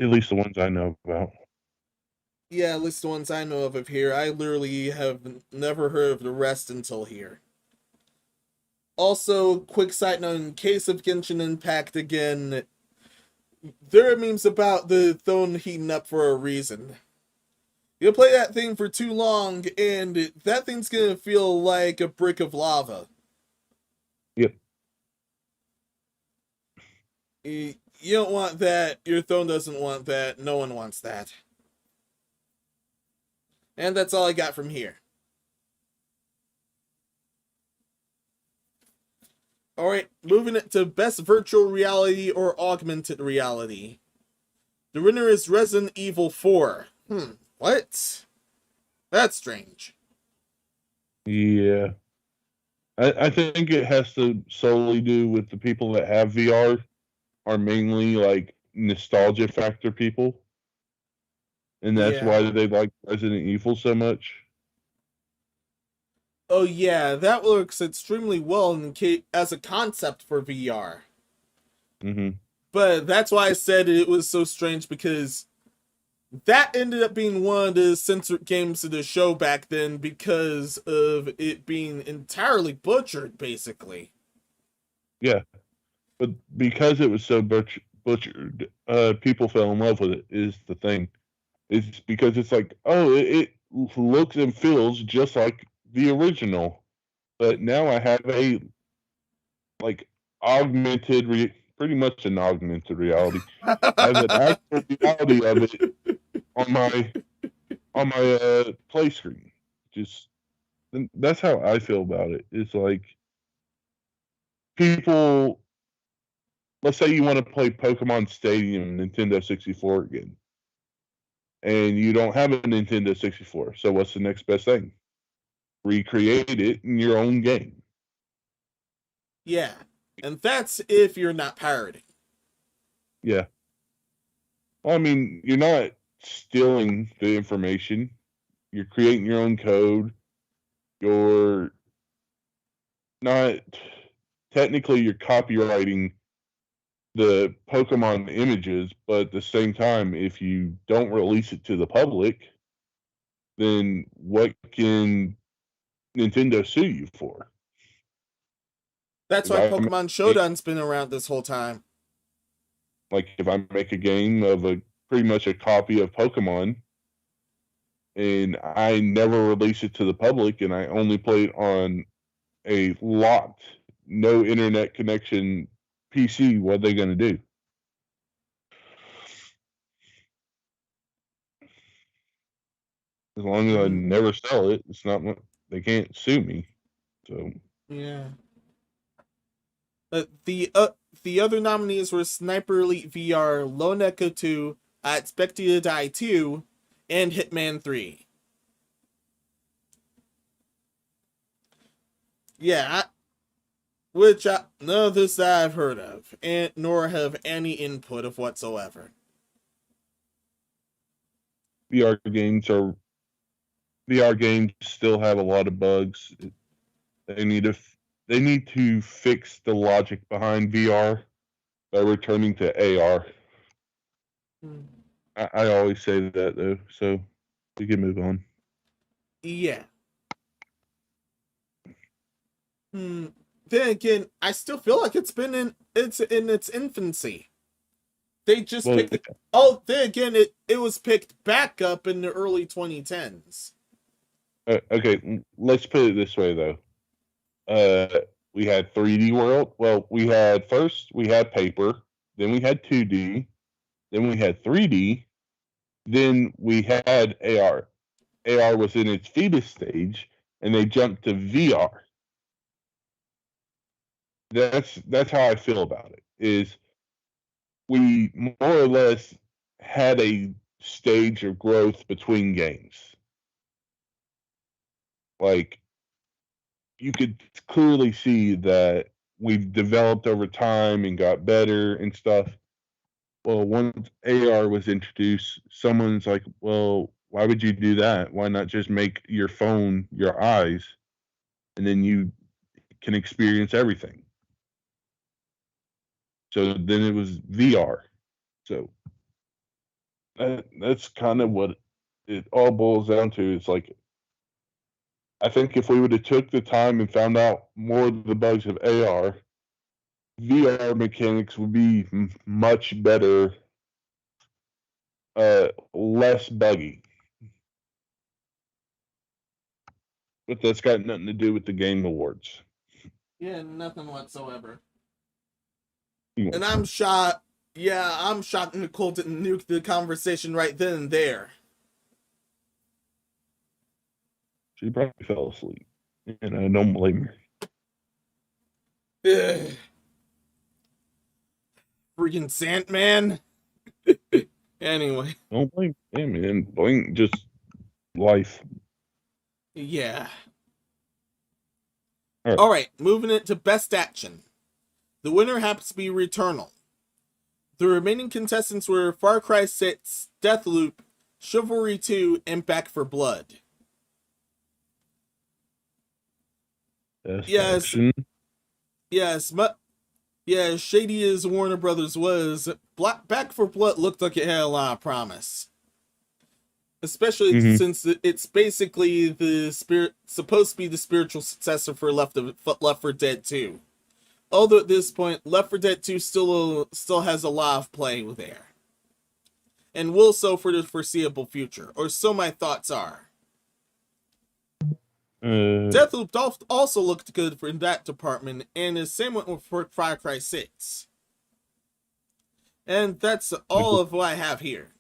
At least the ones I know about. Yeah, at least the ones I know of here. I literally have never heard of the rest until here. Also, quick side note, in case of Genshin Impact again, there are memes about the throne heating up for a reason. You play that thing for too long, and that thing's gonna feel like a brick of lava. Yep. You don't want that. Your phone doesn't want that. No one wants that. And that's all I got from here. Alright, moving it to best virtual reality or augmented reality. The winner is Resident Evil 4. What? That's strange. Yeah. I think it has to solely do with the people that have VR are mainly like nostalgia factor people. And that's Yeah. why they like Resident Evil so much. Oh yeah, that works extremely well as a concept for VR. Mm-hmm. But that's why I said it was so strange, because that ended up being one of the censored games of the show back then because of it being entirely butchered, basically. Yeah. But because it was so butchered, people fell in love with it, is the thing. It's because it's like, oh, it looks and feels just like the original. But now I have a like pretty much an augmented reality. I have an actual reality of it on my play screen. Just that's how I feel about it. It's like people. Let's say you want to play Pokemon Stadium Nintendo 64 again, and you don't have a Nintendo 64. So what's the next best thing? Recreate it in your own game. Yeah. And that's if you're not pirating. Yeah. Well, I mean, you're not stealing the information. You're creating your own code. You're not technically you're copywriting the Pokemon images, but at the same time, if you don't release it to the public, then what can Nintendo sue you for? That's If why I Pokemon make, Showdown's been around this whole time. like if I make a game of a pretty much a copy of Pokemon and I never release it to the public and I only play it on a locked, no internet connection PC, what are they going to do? As long as I Mm, never sell it, it's not they can't sue me. So yeah. The other nominees were Sniper Elite VR, Lone Echo 2, I Expect You to Die 2, and Hitman 3. Yeah, none of this that I've heard of, and nor have any input of whatsoever. VR games are VR games still have a lot of bugs. They need to they need to fix the logic behind VR by returning to AR. I always say that though, so we can move on. Yeah. Hmm. Then again, I still feel like it's in its infancy. They just Well, picked the Oh, then again, it was picked back up in the early 2010s. okay, let's put it this way though. Uh, we had 3D world. Well, we had paper, then we had 2D, then we had 3D, then we had AR. AR was in its fetus stage, and they jumped to VR. That's how I feel about it. Is we more or less had a stage of growth between games. Like you could clearly see that we've developed over time and got better and stuff. Well, once AR was introduced, someone's like, well, why would you do that? Why not just make your phone your eyes and then you can experience everything? So then it was VR. So that's kind of what it all boils down to. It's like I think if we would have took the time and found out more of the bugs of AR, VR mechanics would be much better, less buggy. But that's got nothing to do with the Game Awards. Yeah, nothing whatsoever. You And know, I'm shocked. Yeah, I'm shocked Nicole didn't nuke the conversation right then and there. she probably fell asleep, and I don't blame her. Ugh. Freaking Sandman. Anyway, Don't blame him, man. Blame just life. yeah. All right. Alright, moving it to Best Action. The winner happens to be Returnal. The remaining contestants were Far Cry 6, Deathloop, Chivalry 2, and Back for Blood. Best Yes, action. yes, yeah, shady as Warner Brothers was, Back for Blood looked like it had a lot of promise. Especially Mm-hmm. since it's basically supposed to be the spiritual successor for Left 4 Dead 2. Although at this point, Left 4 Dead 2 still has a lot of play there. And will so for the foreseeable future, or so my thoughts are. Deathloop also looked good in that department, and the same went for Far Cry 6. And that's all of what I have here.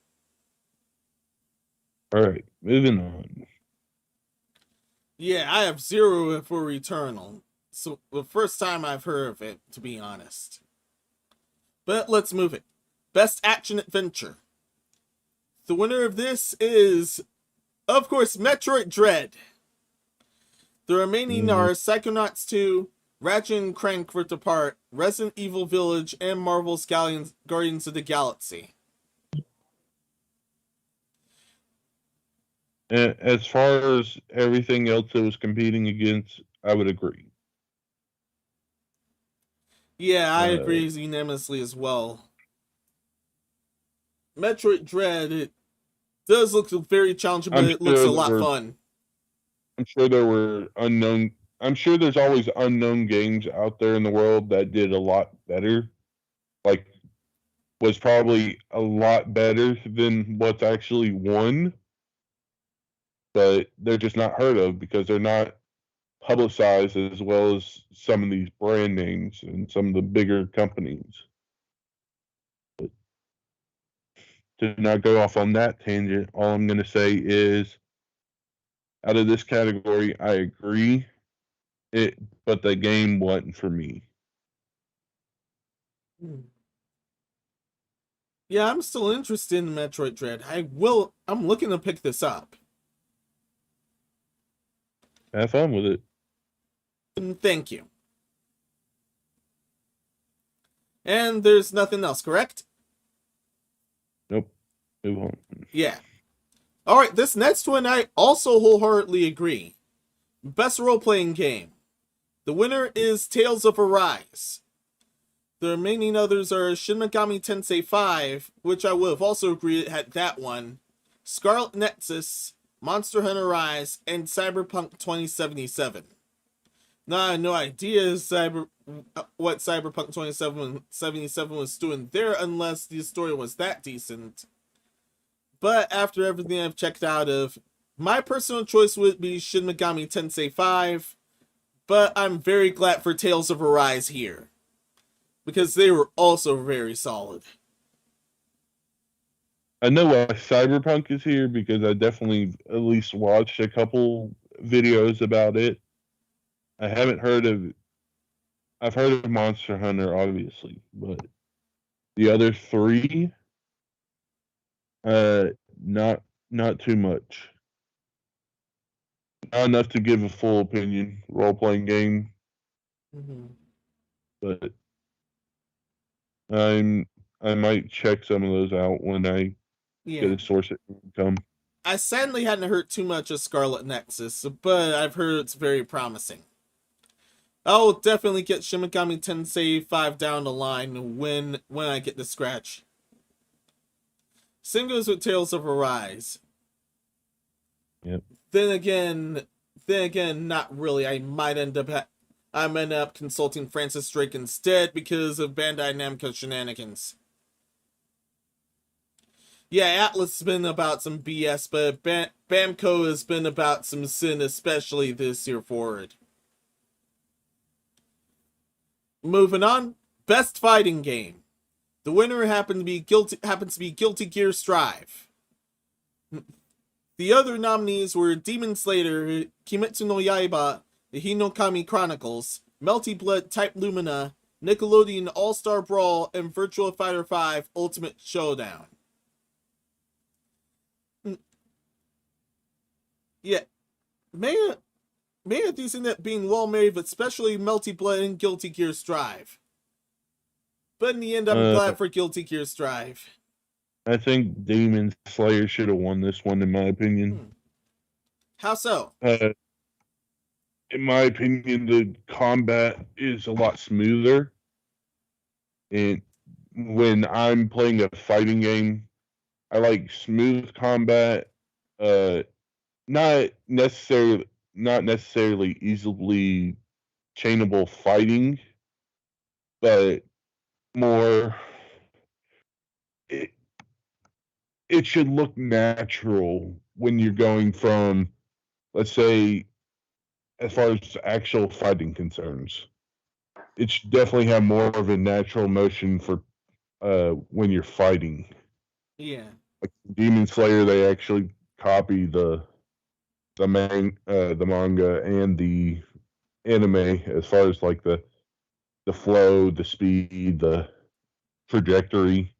All right, moving on. Yeah, I have 0 for Returnal. So the first time I've heard of it, to be honest. But let's move it. Best Action Adventure. The winner of this is, of course, Metroid Dread. The remaining are Psychonauts 2, Ratchet and Clank Rift Apart, Resident Evil Village, and Marvel's Guardians of the Galaxy. As far as everything else it was competing against, I would agree. Yeah, I agree unanimously as well. Metroid Dread, it does look very challenging, but it looks a lot fun. I'm sure there were unknown. I'm sure there's always unknown games out there in the world that did a lot better. Like, was probably a lot better than what's actually won. But they're just not heard of because they're not publicized as well as some of these brand names and some of the bigger companies. But to not go off on that tangent, all I'm going to say is out of this category, I agree. But the game wasn't for me. Yeah, I'm still interested in Metroid Dread. I'm looking to pick this up. Have fun with it. Thank you. And there's nothing else, correct? Nope. Move on. Yeah. Alright, this next one I also wholeheartedly agree. Best role-playing game. The winner is Tales of Arise. The remaining others are Shin Megami Tensei 5, which I would have also agreed had that one, Scarlet Nexus, Monster Hunter Rise, and Cyberpunk 2077. Now I have no idea what Cyberpunk 2077 was doing there unless the story was that decent. But after everything I've checked out of, my personal choice would be Shin Megami Tensei 5, but I'm very glad for Tales of Arise here, because they were also very solid. I know why Cyberpunk is here because I definitely at least watched a couple videos about it. I haven't heard of. I've heard of Monster Hunter, obviously, but the other three, not too much. Not enough to give a full opinion. Role playing game, but I might check some of those out when I get a source of income. I sadly hadn't heard too much of Scarlet Nexus, but I've heard it's very promising. I'll definitely get Shin Megami Tensei 5 down the line when I get the scratch. Same goes with Tales of Arise. Yep. Then again, not really. I might end up consulting Francis Drake instead because of Bandai Namco shenanigans. Yeah, Atlas has been about some BS, but Bamco has been about some sin, especially this year forward. Moving on, best fighting game. The winner happens to be Guilty Gear Strive. The other nominees were Demon Slayer, Kimetsu no Yaiba, The Hinokami Chronicles, Melty Blood Type Lumina, Nickelodeon All-Star Brawl, and Virtua Fighter 5 Ultimate Showdown. Yeah, many of these end up being well made, but especially Melty Blood and Guilty Gear Strive. But in the end, I'm glad for Guilty Gear Strive. I think Demon Slayer should have won this one, in my opinion. How so? In my opinion, the combat is a lot smoother. And when I'm playing a fighting game, I like smooth combat. Not necessarily easily chainable fighting, but more. It should look natural when you're going from, let's say, as far as actual fighting concerns. It should definitely have more of a natural motion for when you're fighting. Yeah. Like Demon Slayer, they actually copy the manga and the anime as far as like the flow, the speed, the trajectory.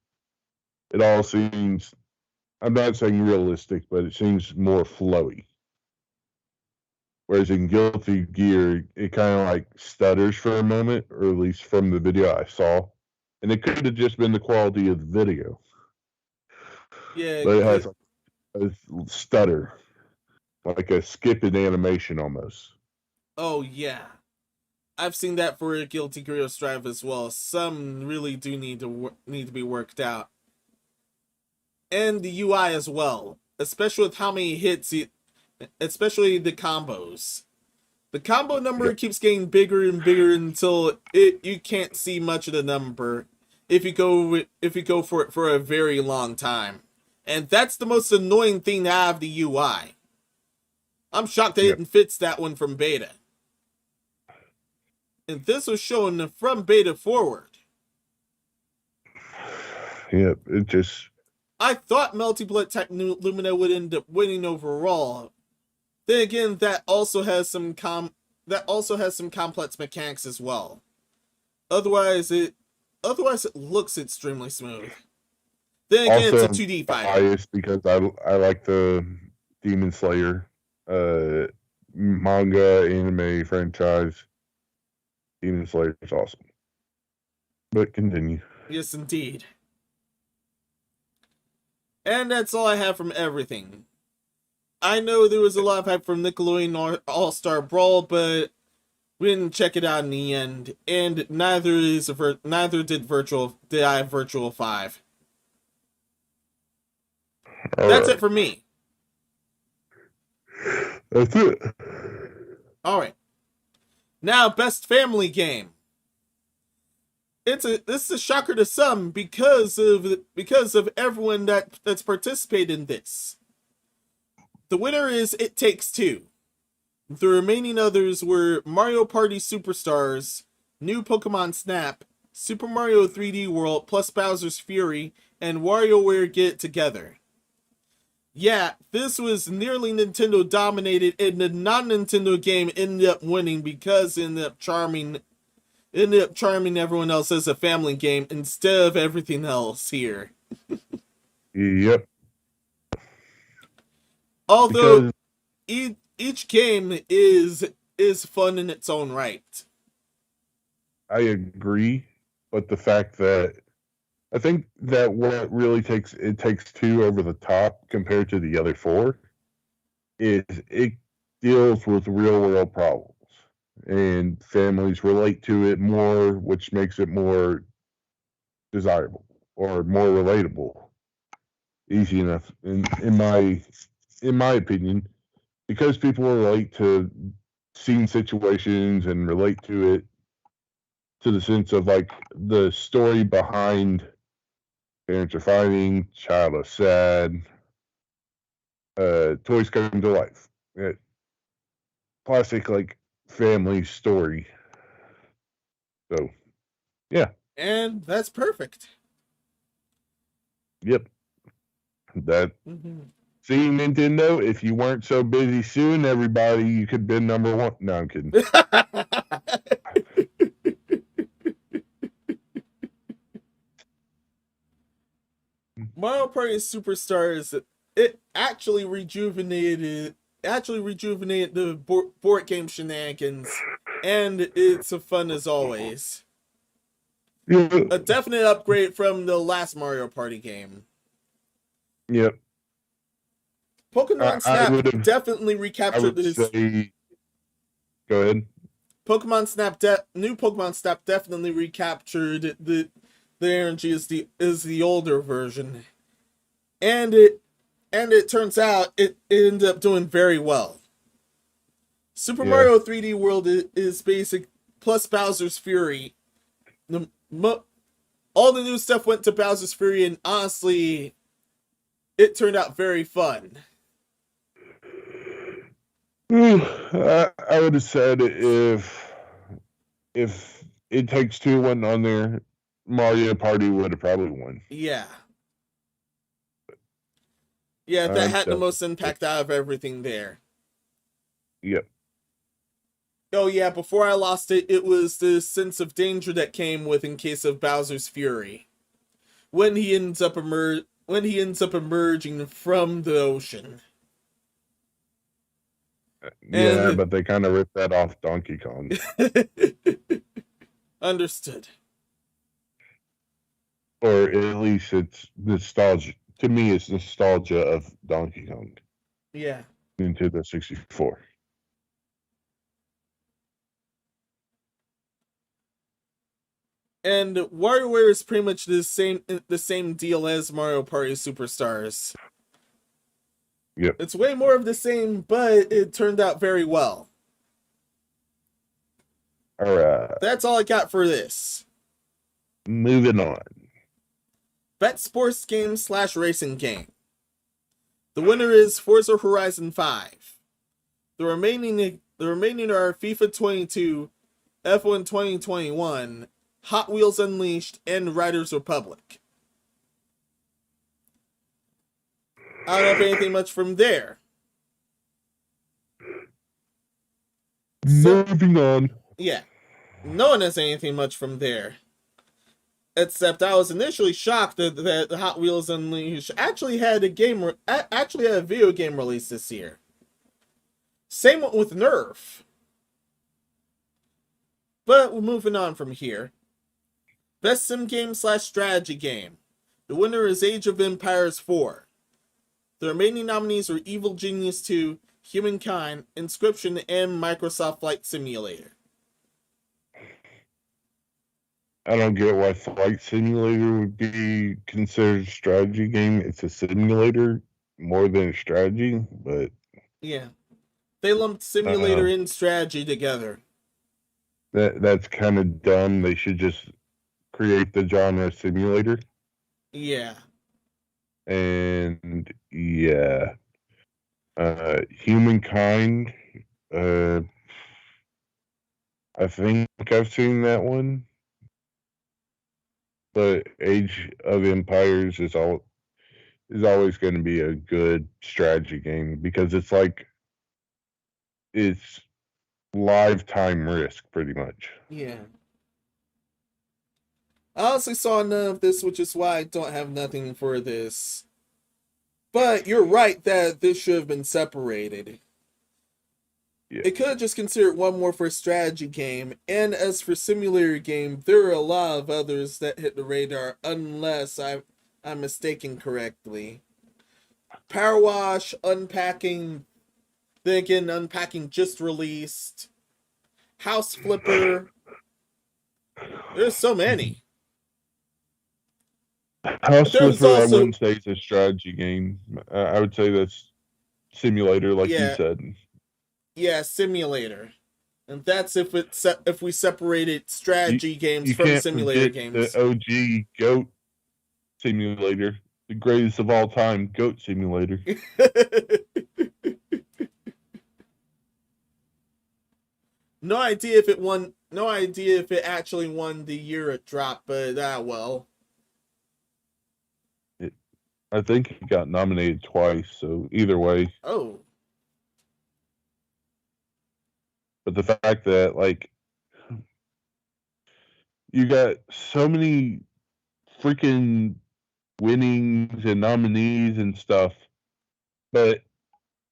It all seems, I'm not saying realistic, but it seems more flowy. Whereas in Guilty Gear, it kind of like stutters for a moment, or at least from the video I saw. And it could have just been the quality of the video. Yeah, But it has a stutter, like a skip in animation almost. Oh, yeah. I've seen that for a Guilty Gear Strive as well. Some really do need to be worked out. And the UI as well, especially with how many hits, especially the combos. The combo number keeps getting bigger and bigger until you can't see much of the number if you go for it for a very long time. And that's the most annoying thing to have the UI. I'm shocked they didn't fix that one from beta. And this was shown from beta forward. Yep, it just... I thought Melty Blood Type Lumina would end up winning overall. Then again, that also has some complex mechanics as well. Otherwise it looks extremely smooth. Then again, also, it's a 2D fighter. Biased because I like the Demon Slayer manga anime franchise. Demon Slayer is awesome. But continue. Yes, indeed. And that's all I have from everything. I know there was a lot of hype from Nickelodeon All-Star Brawl, but we didn't check it out in the end, and neither did I have Virtual 5. That's it for me. That's it. Alright. Now, best family game. This is a shocker to some because of everyone that's participated in this. The winner is It Takes Two. The remaining others were Mario Party Superstars, New Pokemon Snap, Super Mario 3D World plus Bowser's Fury, and WarioWare Get It Together. Yeah, this was nearly Nintendo dominated, and the non-Nintendo game ended up winning because it ended up charming everyone else as a family game instead of everything else here. Yep. Although each game is fun in its own right. I agree, but the fact that I think that what really takes two over the top compared to the other four is it deals with real world problems and families relate to it more, which makes it more desirable or more relatable. Easy enough in my opinion, because people relate to scene situations and relate to it to the sense of like the story behind parents are fighting, child is sad, toys come to life. Classic like family story. So Yeah. And that's perfect. Yep. That. Mm-hmm. See, Nintendo, if you weren't so busy suing everybody, you could have been number one. No, I'm kidding. Mario Party Superstars, it actually rejuvenated the board game shenanigans, and it's a fun as always. Yeah. A definite upgrade from the last Mario Party game. Yep. Pokemon I Snap would have. definitely I recaptured would this. say. Go ahead. New Pokemon Snap definitely recaptured the energy is the older version, and it turns out it ended up doing very well. Super Mario 3D World is basic plus Bowser's Fury. All the new stuff went to Bowser's Fury, and honestly, it turned out very fun. I would have said if It Takes Two wasn't on there, Mario Party would have probably won. Yeah. Yeah, that had the most impact out of everything there. Yep. Oh yeah, before I lost it, it was the sense of danger that came with in case of Bowser's Fury. When he ends up emerging from the ocean. Yeah, but they kind of ripped that off Donkey Kong. Understood. Or at least it's nostalgia. To me, it's nostalgia of Donkey Kong. Yeah. Into the 64. And WarioWare is pretty much the same deal as Mario Party Superstars. Yep. It's way more of the same, but it turned out very well. All right. That's all I got for this. Moving on. Bet sports game / racing game. The winner is Forza Horizon 5. The remaining are FIFA 22, F1 2021, Hot Wheels Unleashed, and Riders Republic. I don't have anything much from there. Moving on. Yeah. No one has anything much from there. Except I was initially shocked that Hot Wheels Unleashed actually had a video game release this year. Same with Nerf. But we're moving on from here. Best sim game / strategy game. The winner is Age of Empires 4. The remaining nominees are Evil Genius 2, Humankind, Inscription, and Microsoft Flight Simulator. I don't get why Flight Simulator would be considered a strategy game. It's a simulator more than a strategy, but... Yeah. They lumped simulator and strategy together. That's kind of dumb. They should just create the genre simulator. Yeah. And, yeah. Humankind, I think I've seen that one. But Age of Empires is always going to be a good strategy game because it's lifetime risk pretty much. Yeah. I honestly saw none of this, which is why I don't have nothing for this. But you're right that this should have been separated. Yeah. It could have just considered one more for a strategy game, and as for simulator game, there are a lot of others that hit the radar, unless I'm mistaken correctly. Power Wash, Unpacking, then again, Unpacking just released. House Flipper. There's so many. House Flipper, I wouldn't say it's a strategy game. I would say that's simulator, like you said. Yeah, simulator, and that's if we separated strategy games from simulator games. The OG Goat Simulator, the greatest of all time, Goat Simulator. No idea if it won no idea if it actually won the year it dropped, but well. I think it got nominated twice, so either way. Oh. But the fact that, like, you got so many freaking winnings and nominees and stuff, but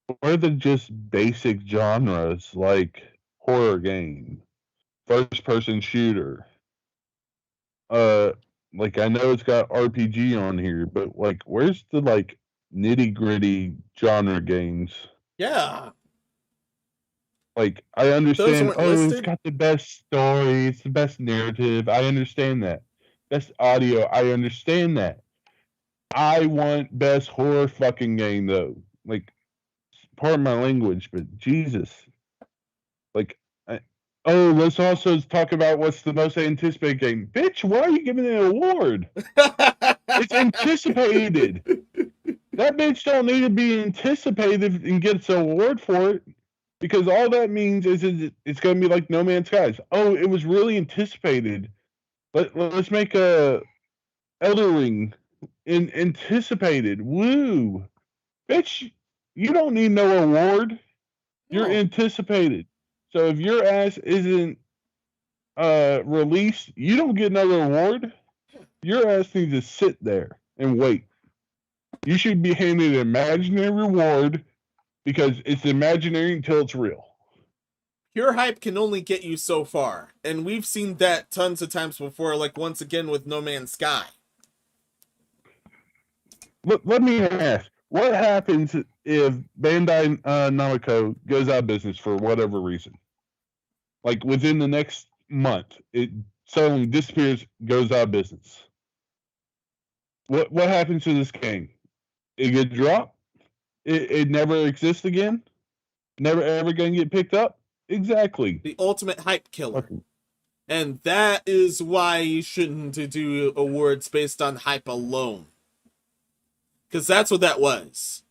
what are the just basic genres like horror game, first person shooter? Like I know it's got RPG on here, but like where's the like nitty gritty genre games? Yeah. Like I Those understand, weren't oh, it's listed? got the best story, it's the best narrative. I understand that. Best audio, I understand that. I want best horror fucking game though. Like, pardon my language, but Jesus, like, oh, let's also talk about what's the most anticipated game. Bitch, why are you giving it an award? It's anticipated. That bitch don't need to be anticipated and gets an award for it. Because all that means is it's going to be like No Man's Skies. Oh, it was really anticipated. Let's make a Elder Ring anticipated. Woo. Bitch, you don't need no award. You're No. anticipated. So if your ass isn't released, you don't get another award. Your ass needs to sit there and wait. You should be handed an imaginary reward because it's imaginary until it's real. Pure hype can only get you so far, and we've seen that tons of times before, like once again with No Man's Sky. Let me ask, what happens if Bandai Namco goes out of business for whatever reason? Like within the next month, it suddenly disappears, goes out of business. What happens to this game? It gets dropped? It never exists again? Never ever gonna get picked up? Exactly. The ultimate hype killer. And that is why you shouldn't do awards based on hype alone. Because that's what that was.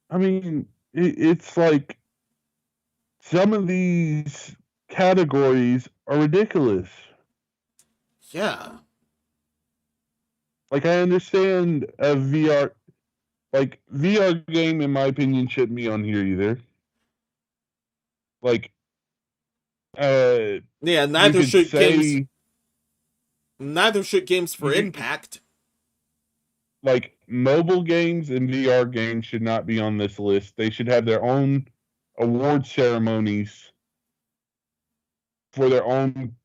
I mean, it's like some of these categories are ridiculous. Yeah. Like I understand a VR, like VR game in my opinion shouldn't be on here either. Like, yeah, neither should say, games for Impact. Like mobile games and VR games should not be on this list. They should have their own award ceremonies for their own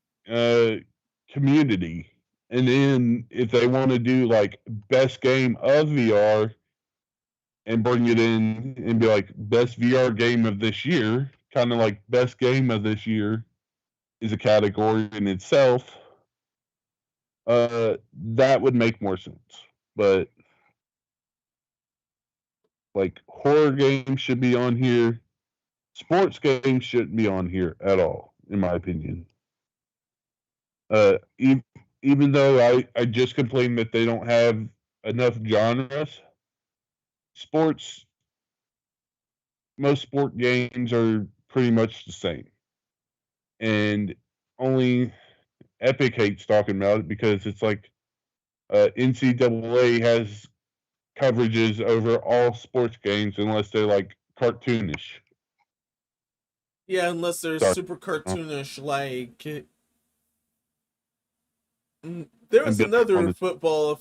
community. And then if they want to do like best game of VR and bring it in and be like best VR game of this year, kind of like best game of this year is a category in itself, that would make more sense. But like horror games should be on here. Sports games shouldn't be on here at all, in my opinion. Even though I just complained that they don't have enough genres, most sport games are pretty much the same. And only Epic hates talking about it because it's like NCAA has coverages over all sports games unless they're like cartoonish. Yeah, unless they're super cartoonish, like there was another football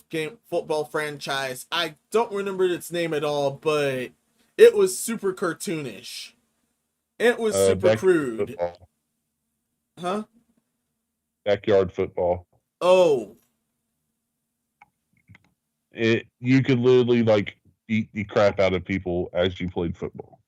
franchise. I don't remember its name at all, but it was super cartoonish. It was super crude. Football. Huh? Backyard football. Oh. You could literally like beat the crap out of people as you played football.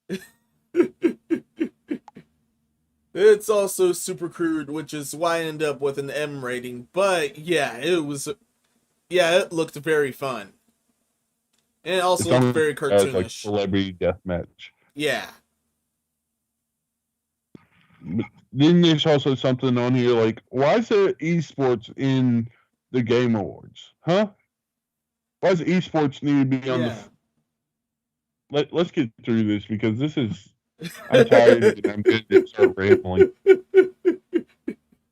It's also super crude, which is why I end up with an M rating. But yeah, it looked very fun. And it also looked very cartoonish. Like celebrity deathmatch. Yeah. But then there's also something on here like, why is there esports in the Game Awards? Huh? Why does esports need to be on the... Let's get through this because this is I'm tired and I'm going to start rambling.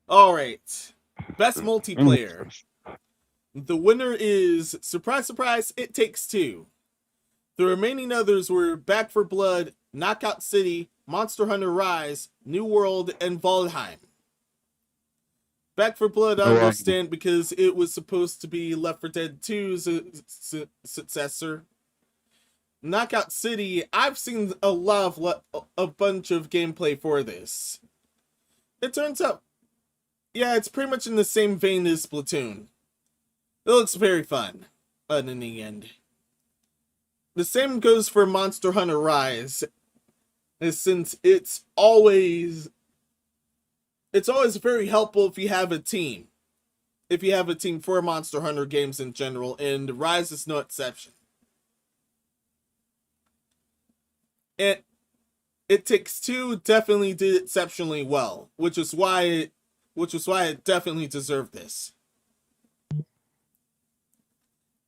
All right. Best multiplayer. The winner is, surprise, surprise, It Takes Two. The remaining others were Back for Blood, Knockout City, Monster Hunter Rise, New World, and Valheim. Back for Blood, I understand, because it was supposed to be Left 4 Dead 2's successor. Knockout City, I've seen a bunch of gameplay for this. It turns out, yeah, it's pretty much in the same vein as Splatoon. It looks very fun, but in the end. The same goes for Monster Hunter Rise, since it's always very helpful if you have a team. If you have a team for Monster Hunter games in general, and Rise is no exception. And It Takes Two definitely did exceptionally well, which is why it definitely deserved this.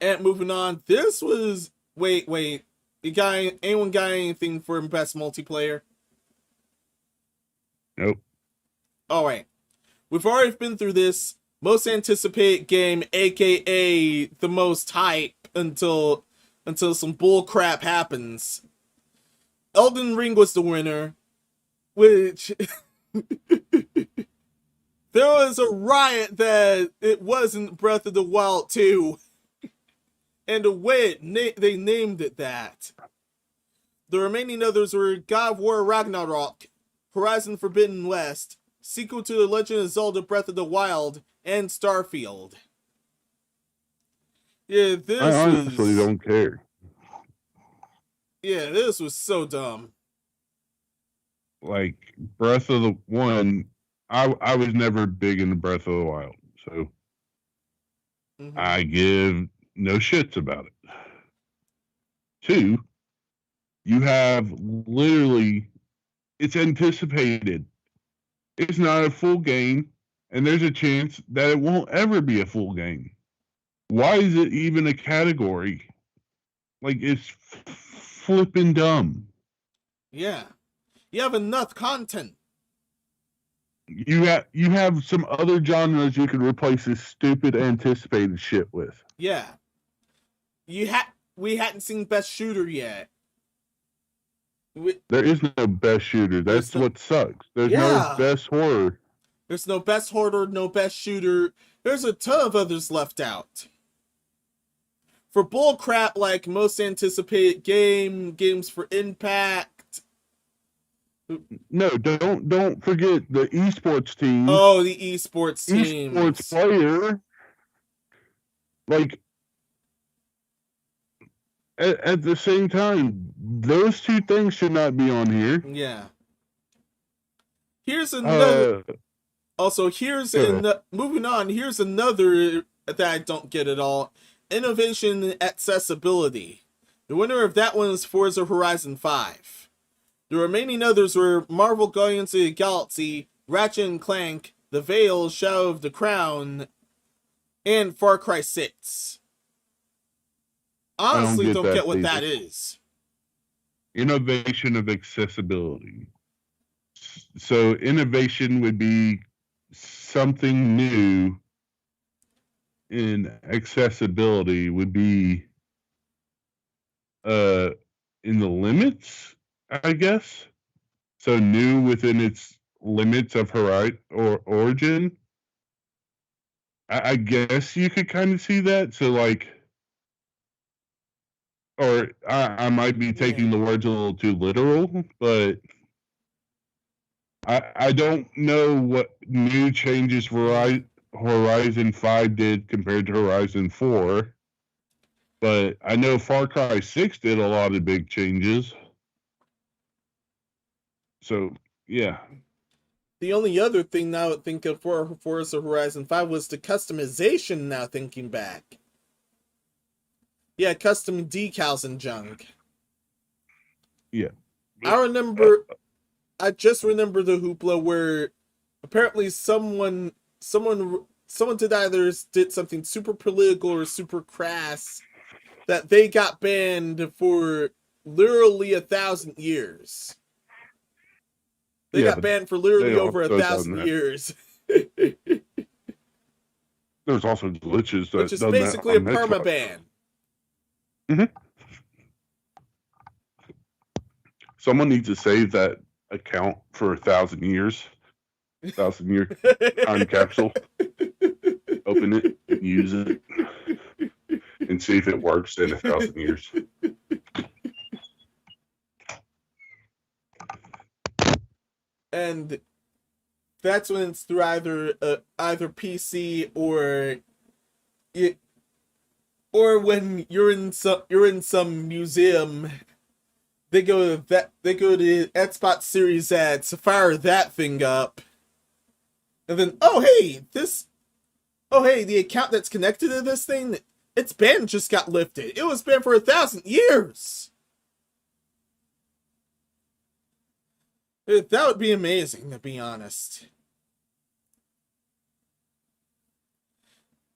And moving on, this was wait. Anyone got anything for best multiplayer? Nope. All right. We've already been through this. Most anticipated game, aka the most hype until some bull crap happens. Elden Ring was the winner, which there was a riot that it wasn't Breath of the Wild 2. And the way they named it that. The remaining others were God of War Ragnarok, Horizon Forbidden West, sequel to The Legend of Zelda Breath of the Wild, and Starfield. Yeah, I honestly don't care. Yeah, this was so dumb. Like, Breath of the One, I was never big into Breath of the Wild, so I give no shits about it. 2, you have literally, it's anticipated. It's not a full game, and there's a chance that it won't ever be a full game. Why is it even a category? Like, it's flipping dumb. Yeah. You have enough content. You have some other genres you could replace this stupid anticipated shit with. Yeah. We hadn't seen Best Shooter yet. There is no best shooter. That's what sucks. There's no best horror. There's no best horror, no best shooter. There's a ton of others left out. For bullcrap like most anticipated games for Impact. No, don't forget the esports team. Oh, the esports team. Esports player. Like, at the same time, those two things should not be on here. Yeah. Here's another. Moving on. Here's another that I don't get at all. Innovation and accessibility. The winner of that one is Forza Horizon 5. The remaining others were Marvel Guardians of the Galaxy, Ratchet and Clank, The Veil, Shadow of the Crown, and Far Cry 6. Honestly, don't get what that is. Innovation of accessibility. So innovation would be something new, and accessibility would be in the limits, I guess. So new within its limits of origin. I guess you could kind of see that. So like, or I might be taking the words a little too literal, but I don't know what new changes Horizon 5 did compared to Horizon 4, but I know Far Cry 6 did a lot of big changes. So, yeah. The only other thing now I would think of for Forza Horizon 5 was the customization, now thinking back. Yeah, custom decals and junk. Yeah. I just remember the hoopla where apparently someone did either did something super political or super crass that they got banned for literally 1,000 years. They got but banned for they literally over also done 1,000 that. years. There's also glitches that Which is done that basically a on Hedgehog. permaban. Someone needs to save that account for 1,000 years. 1,000-year time capsule. Open it and use it. And see if it works in 1,000 years. And that's when it's through either PC or when you're in some museum, they go to Xbox Series X, fire that thing up, and then the account that's connected to this thing, its ban just got lifted. It was banned for 1,000 years. That would be amazing, to be honest.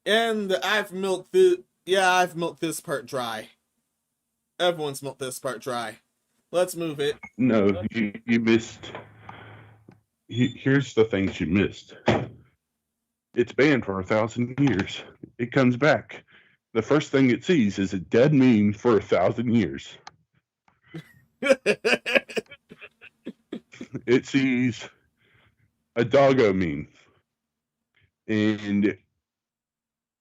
And I've milked this part dry. Everyone's milked this part dry. Let's move it. No, you missed. Here's the things you missed. It's banned for 1,000 years. It comes back. The first thing it sees is a dead meme for 1,000 years. It sees a doggo meme. And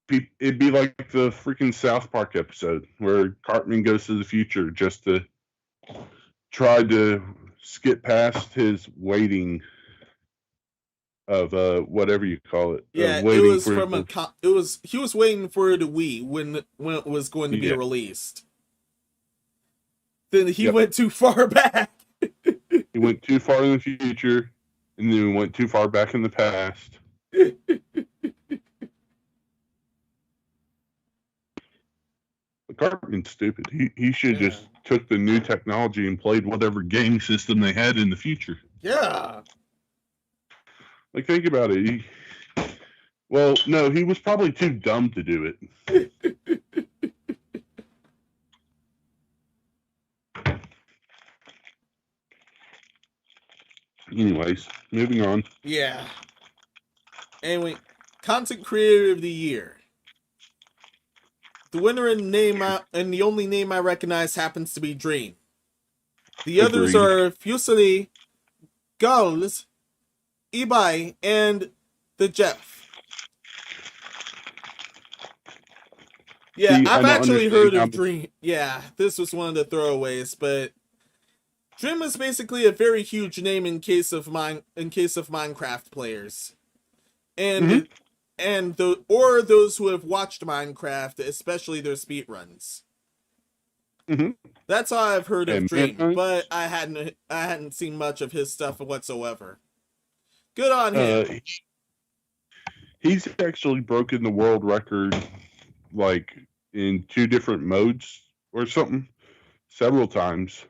it'd be like the freaking South Park episode where Cartman goes to the future just to try to skip past his waiting of whatever you call it. Yeah, it was he was waiting for the Wii when it was going to be released. Then he went too far back. He went too far in the future, and then he went too far back in the past. Cartman's stupid. He should just took the new technology and played whatever game system they had in the future. Yeah. Like, think about it. He was probably too dumb to do it. Anyways, moving on. Yeah. Anyway, Content Creator of the Year. The winner and the only name I recognize happens to be Dream. The others are Fuseli, Gulls, Ibai, and the Jeff. Yeah, I've actually heard of Dream. Yeah, this was one of the throwaways, but Dream is basically a very huge name in case of Minecraft players, and those who have watched Minecraft, especially their speedruns. Mm-hmm. That's how I've heard of Dream, but I hadn't seen much of his stuff whatsoever. Good on him. He's actually broken the world record, like, in 2 different modes or something, several times.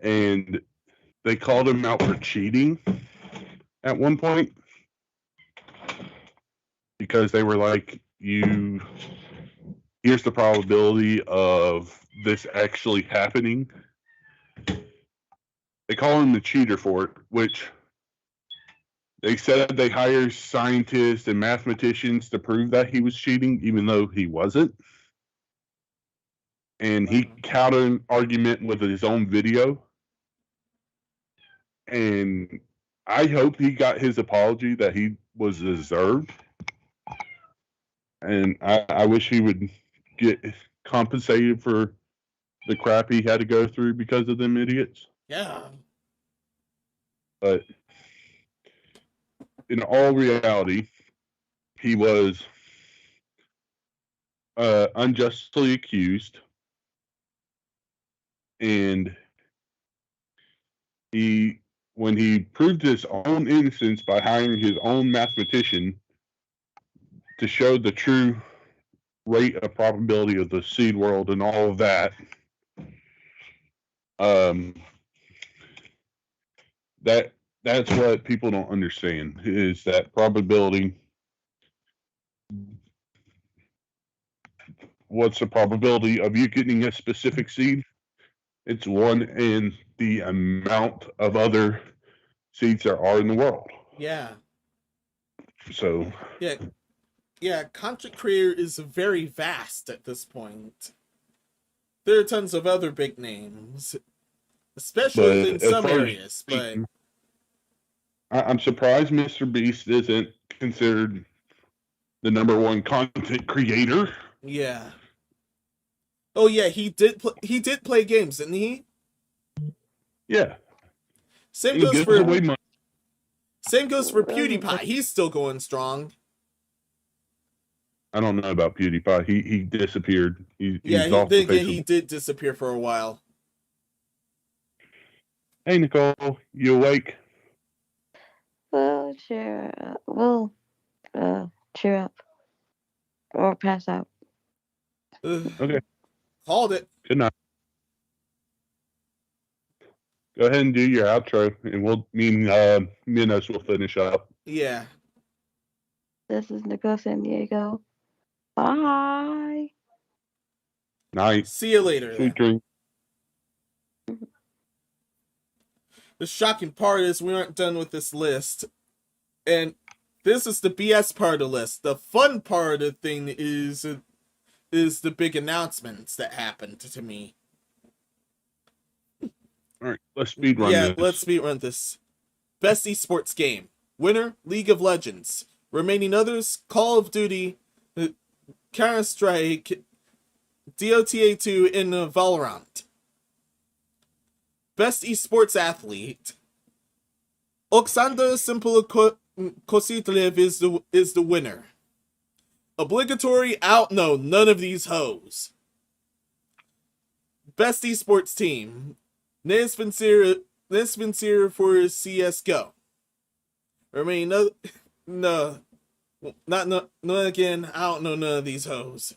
And they called him out for cheating at one point. Because they were like, here's the probability of this actually happening. They call him the cheater for it, which they said they hired scientists and mathematicians to prove that he was cheating, even though he wasn't. And he countered an argument with his own video. And I hope he got his apology that he was deserved. And I wish he would get compensated for the crap he had to go through because of them idiots. Yeah. But in all reality, he was unjustly accused. And when he proved his own innocence by hiring his own mathematician to show the true rate of probability of the seed world and all of that, that's what people don't understand, is that probability. What's the probability of you getting a specific seed? It's 1 in the amount of other seats there are in the world. Yeah. So Yeah, content creator is very vast at this point. There are tons of other big names, especially but within as some far as areas, but I'm surprised Mr. Beast isn't considered the number one content creator. yeah. Oh yeah, he did play games, didn't he? Yeah, Same he goes gives for away money. PewDiePie. He's still going strong. I don't know about PewDiePie. He disappeared. Yeah, He's off the face of. he did disappear for a while. Hey Nicole, you awake? Well, cheer up or pass out. Ugh, Okay, called it. good night. Go ahead and do your outro, and me and us will finish up. Yeah. This is Nicole San Diego. Bye. Night, See you later. sweet Then. dreams. The shocking part is we aren't done with this list, and this is the BS part of the list. The fun part of the thing is the big announcements that happened to me. All right, let's speed run Yeah, this. let's speed run this. Best esports game. Winner, League of Legends. Remaining others, Call of Duty, Counter-Strike, Dota 2, and Valorant. Best esports athlete. Oksanda Simple Kositlev is the winner. Obligatory out? No, none of these hoes. Best esports team. Nesvincir for CSGO. Remain no, again. I don't know none of these hoes.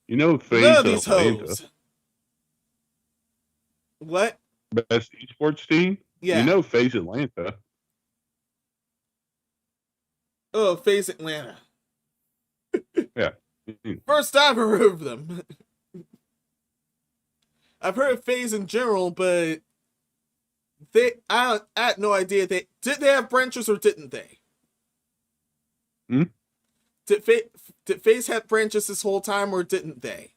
You know, None of FaZe these Atlanta, hoes. What? best esports team. Yeah. You know, FaZe Atlanta. Oh, FaZe Atlanta. Yeah. First I've heard of them. I've heard of FaZe in general, but I had no idea did they have branches or didn't they? Hmm? Did FaZe have branches this whole time or didn't they?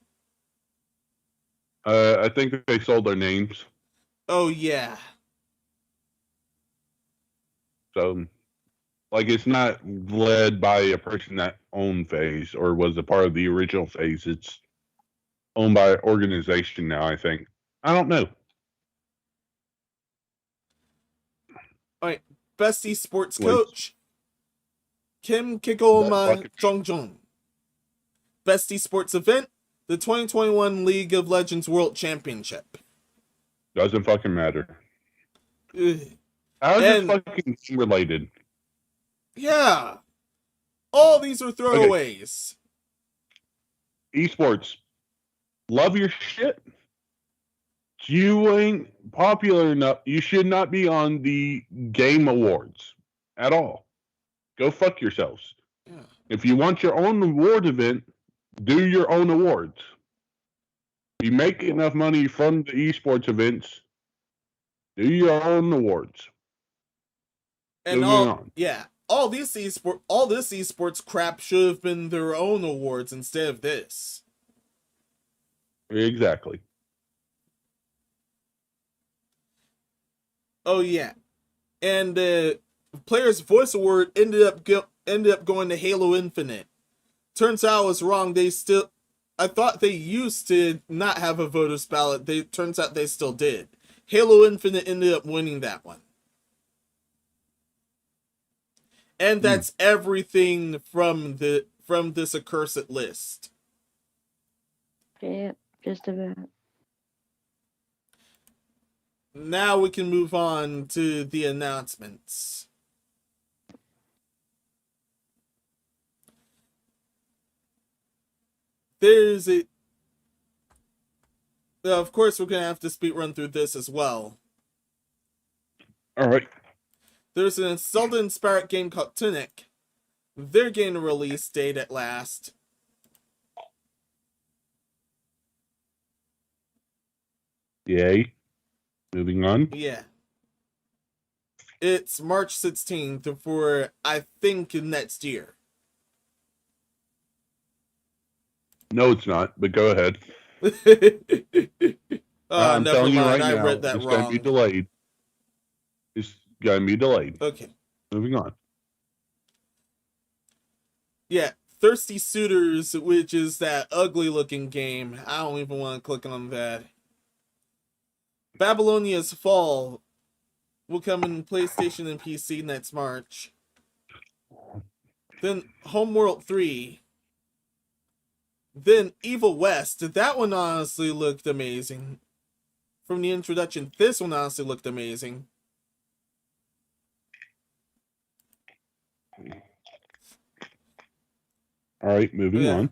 I think they sold their names. Oh yeah. So, like, it's not led by a person that owned FaZe or was a part of the original FaZe. It's owned by an organization now, I think. I don't know. Alright. Best esports Wait. coach. Kim That Kikoma fucking- Jongjong. Best esports event. The 2021 League of Legends World Championship. Doesn't fucking matter. Ugh. How is And- it fucking related? Yeah. All these are throwaways. Esports. Love your shit. You ain't popular enough. You should not be on the game awards at all. Go fuck yourselves. Yeah. If you want your own award event, do your own awards. You make enough money from the esports events, do your own awards. And Moving on. all this esports crap should have been their own awards instead of this. Exactly. Oh yeah, and the Player's Voice Award ended up going to Halo Infinite. Turns out I was wrong. I thought they used to not have a voters ballot. Turns out they still did. Halo Infinite ended up winning that one. And that's everything from this accursed list. Yeah, just about. Now we can move on to the announcements. Of course, we're going to have to speed run through this as well. All right. There's an Zelda-inspired game called Tunic. They're getting a release date at last. Yay. Moving on. Yeah. It's March 16th for, I think, next year. No, it's not. But go ahead. I'm Never telling you mind. right I now, read that it's going to be wrong. delayed. It's going to be delayed. Okay. Moving on. Yeah, Thirsty Suitors, which is that ugly looking game. I don't even want to click on that. Babylonia's Fall will come in PlayStation and PC next March. Then Homeworld 3. Then Evil West. That one honestly looked amazing. From the introduction, this one honestly looked amazing. All right, moving on.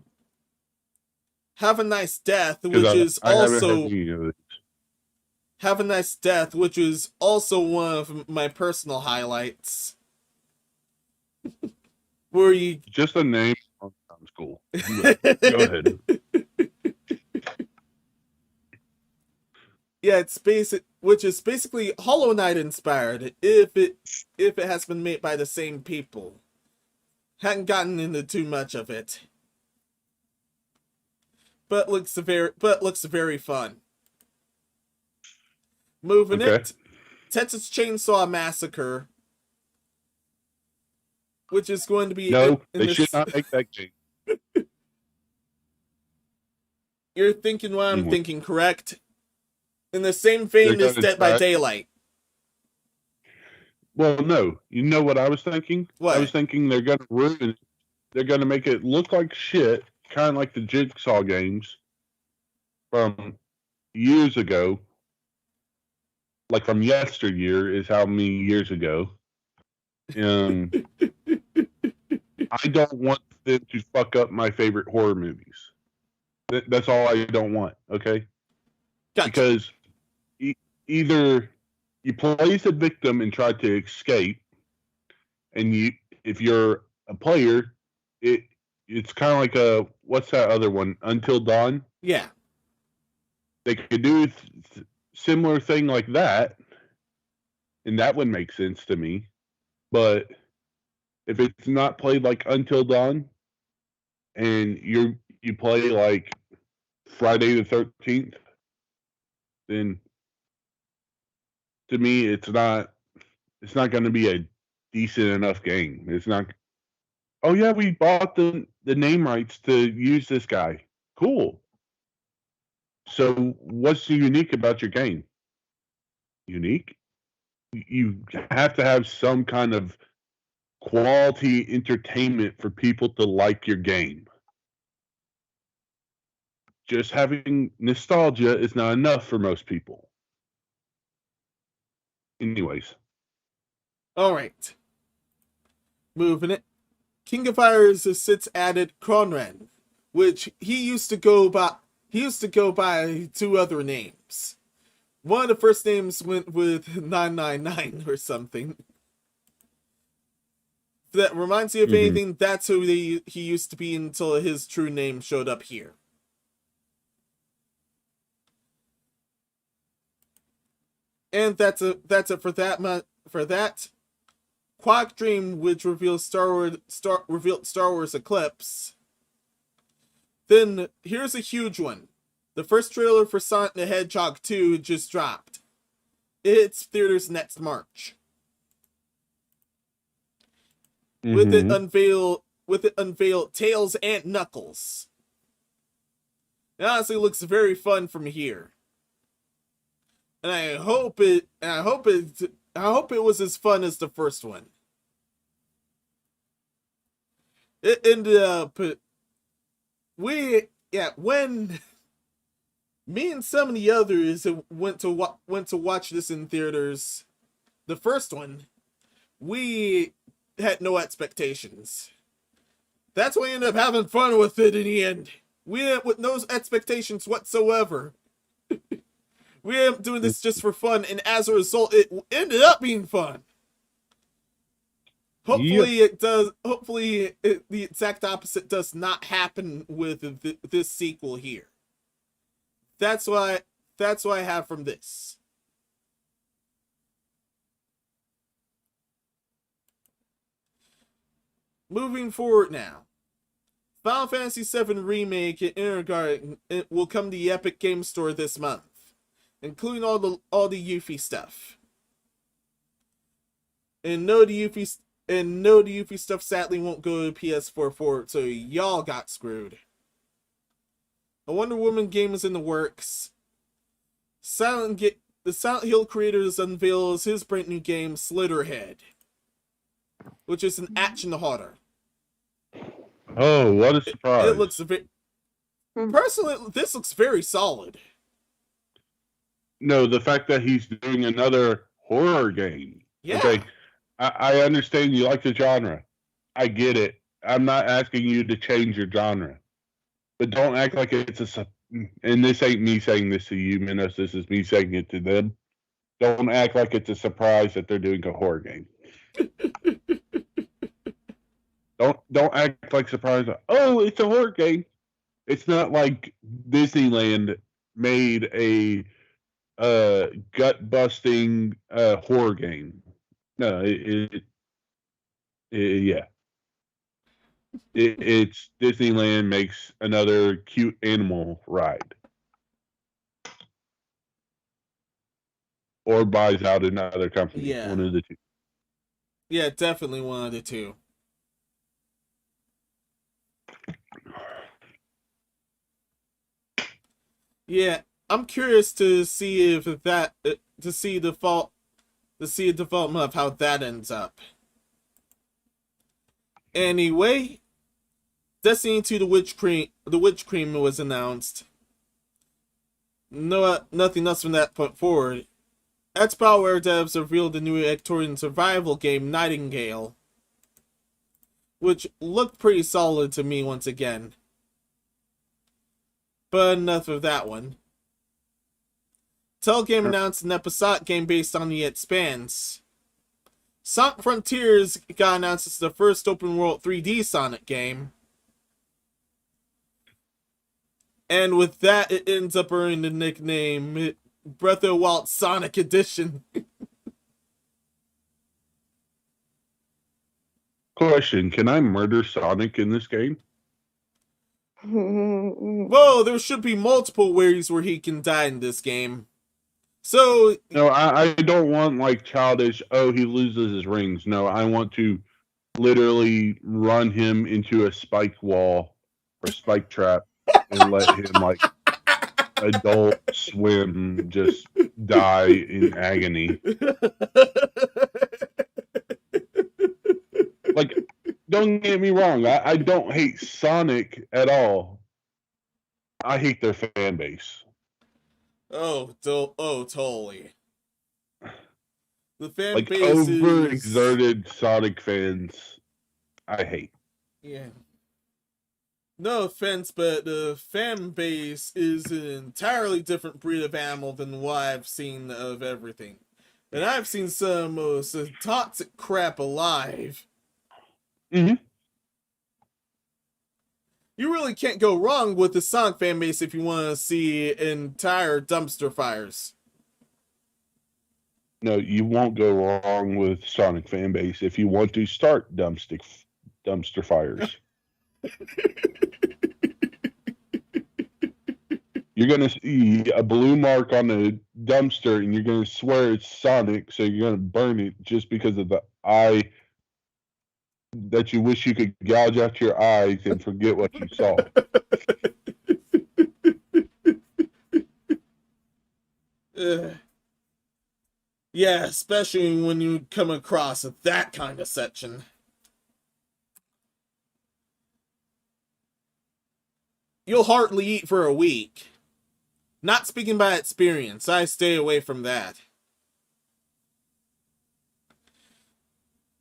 Have a Nice Death, which Because is I haven't also had any of it. Have a Nice Death, which is also one of my personal highlights. Where you Just the name sounds cool. Go ahead. Yeah, it's which is basically Hollow Knight inspired. If it has been made by the same people, hadn't gotten into too much of it, but looks very fun. Moving Okay. it, Texas Chainsaw Massacre, which is going to be No, in they this. should not make that game. You're thinking what I'm Anyway. thinking, correct? In the same vein They're as gonna Dead by try- Daylight. Well, no. You know what I was thinking? What? I was thinking they're going to ruin it. They're going to make it look like shit, kind of like the Jigsaw games from years ago. Like from yesteryear is how many years ago. And I don't want them to fuck up my favorite horror movies. That's all I don't want, okay? Gotcha. Because either you play as a victim and try to escape, and if you're a player, it's kind of like a, what's that other one, Until Dawn? Yeah. They could do similar thing like that, and that would make sense to me. But if it's not played like Until Dawn, and you play like Friday the 13th, then to me it's not going to be a decent enough game. It's not. Oh yeah, we bought the name rights to use this guy. Cool. So what's unique about your game? Unique? You have to have some kind of quality entertainment for people to like your game. Just having nostalgia is not enough for most people. Anyways. Alright. Moving it. King of Fires has since added Kronren, which he used to go by two other names. One of the first names went with 999 or something. If that reminds you of anything, that's who he used to be until his true name showed up here. And that's it for that. Quack Dream, which revealed Star Wars Eclipse. Then here's a huge one. The first trailer for Sonic the Hedgehog 2 just dropped. It hits theaters next March. With it unveiled Tails and Knuckles. It honestly looks very fun from here. And I hope it was as fun as the first one. It ended up when me and some of the others went to watch this in theaters, the first one, we had no expectations. That's why we ended up having fun with it in the end. We went with no expectations whatsoever. We ended up doing this just for fun, and as a result, it ended up being fun. Hopefully it does. Hopefully the exact opposite does not happen with this sequel here. That's what I have from this. moving forward now. Final Fantasy VII Remake and Intergarden will come to the Epic Game Store this month, including all the Yuffie stuff. And no, the Yuffie stuff sadly won't go to PS4 forward, so y'all got screwed. A Wonder Woman game is in the works. The Silent Hill creators unveils his brand new game, Slitterhead, which is an action horror. Oh, what a surprise! It looks personally, this looks very solid. No, the fact that he's doing another horror game. Yeah. Okay, I understand you like the genre. I get it. I'm not asking you to change your genre, but don't act like it's a. And this ain't me saying this to you, Minos. This is me saying it to them. Don't act like it's a surprise that they're doing a horror game. Don't act like surprised. Oh, it's a horror game. It's not like Disneyland made a gut busting horror game. No, yeah. It's Disneyland makes another cute animal ride, or buys out another company. Yeah. One of the two. Yeah, definitely one of the two. Yeah, I'm curious to see if that to see a development of how that ends up. Anyway, Destiny 2 the Witch Cream was announced. No, nothing else from that point forward. X-BioWare devs revealed the new Victorian survival game, Nightingale, which looked pretty solid to me once again. But enough of that one. Telgame announced an episodic game based on The Expanse. Sonic Frontiers got announced as the first open world 3D Sonic game. And with that, it ends up earning the nickname Breath of the Wild Sonic Edition. Question: can I murder Sonic in this game? Whoa, there should be multiple ways where he can die in this game. So no, I don't want like childish. Oh, he loses his rings. No, I want to literally run him into a spike wall or spike trap and let him like Adult Swim just die in agony. Like, don't get me wrong. I don't hate Sonic at all. I hate their fan base. Oh, totally. The fan like base overexerted Sonic fans, I hate. Yeah. No offense, but the fan base is an entirely different breed of animal than what I've seen of everything. And I've seen some of the most toxic crap alive. Mm-hmm. You really can't go wrong with the Sonic fan base if you want to see entire dumpster fires. No, you won't go wrong with Sonic fan base if you want to start dumpster fires. You're going to see a blue mark on the dumpster and you're going to swear it's Sonic, so you're going to burn it just because of the eye that you wish you could gouge out your eyes and forget what you saw. Yeah, especially when you come across that kind of section. You'll hardly eat for a week. Not speaking by experience, I stay away from that.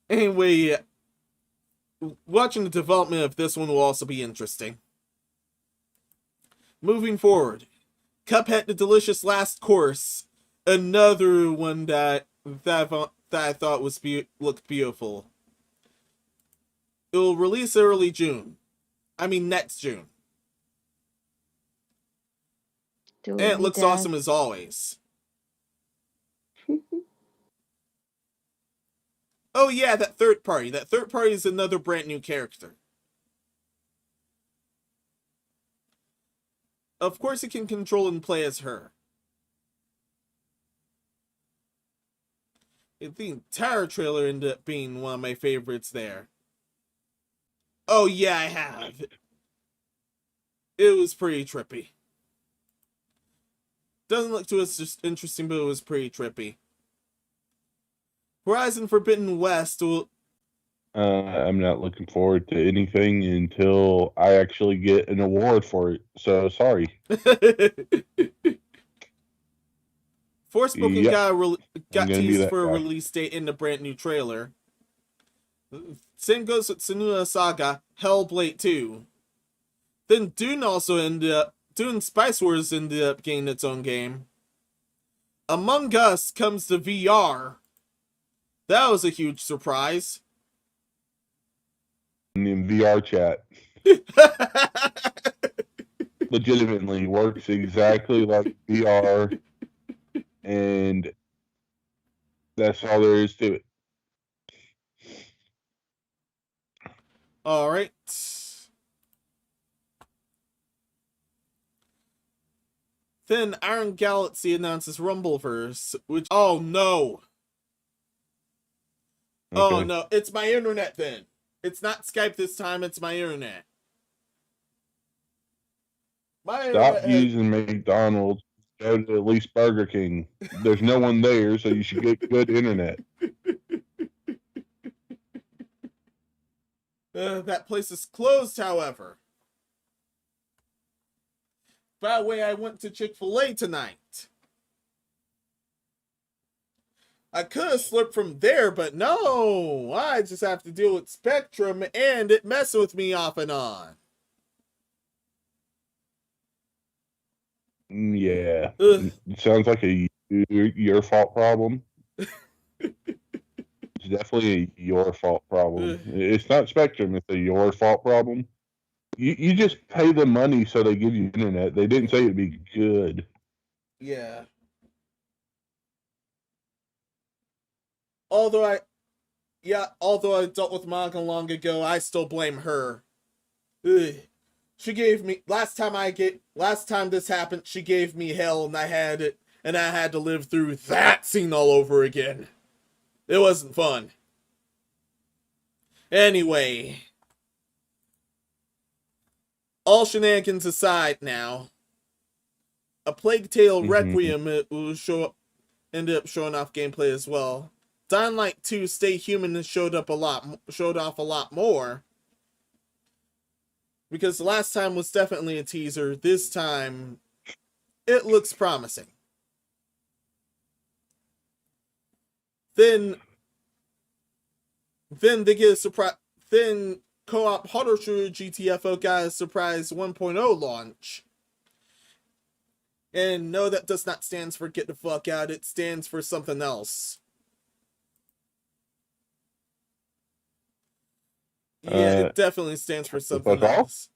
Anyway, watching the development of this one will also be interesting. Moving forward, Cuphead the Delicious Last Course, another one that I thought looked beautiful. It will release early June. I mean next June. And it looks awesome as always. Oh yeah, that third party. That third party is another brand new character. Of course, he can control and play as her. The entire trailer ended up being one of my favorites there. Oh yeah, I have. It was pretty trippy. Doesn't look too just interesting, but it was pretty trippy. Horizon Forbidden West will... I'm not looking forward to anything until I actually get an award for it. So sorry. Forspoken Yep, I'm got gonna be teased that for a guy. release date in the brand new trailer. Same goes with Senua Saga, Hellblade 2. Then Dune Spice Wars ended up getting its own game. Among Us comes to VR. That was a huge surprise. In VR chat, legitimately works exactly like VR, and that's all there is to it. All right. Then Iron Galaxy announces Rumbleverse, which... Oh no! Oh Okay. no, it's my internet then. It's not Skype this time, it's my internet. My Stop internet has... using McDonald's. Go to at least Burger King. There's no one there, so you should get good internet. That place is closed, however. By the way, I went to Chick-fil-A tonight. I could have slipped from there, but no! I just have to deal with Spectrum and it messing with me off and on. Yeah. Ugh. It sounds like your fault problem. It's definitely a your fault problem. Ugh. It's not Spectrum, it's a your fault problem. You just pay them money so they give you internet. They didn't say it'd be good. Yeah. Although I dealt with Monica long ago, I still blame her. Ugh. She gave me last time this happened, she gave me hell and I had to live through that scene all over again. It wasn't fun. Anyway, all shenanigans aside now, A Plague Tale Requiem ended up showing off gameplay as well. Dying Light 2 Stay Human showed off a lot more. Because the last time was definitely a teaser. This time, it looks promising. Then they get a surprise. Then co-op horror shooter GTFO got a surprise 1.0 launch. And no, that does not stand for get the fuck out. It stands for something else. Yeah, it definitely stands for something else.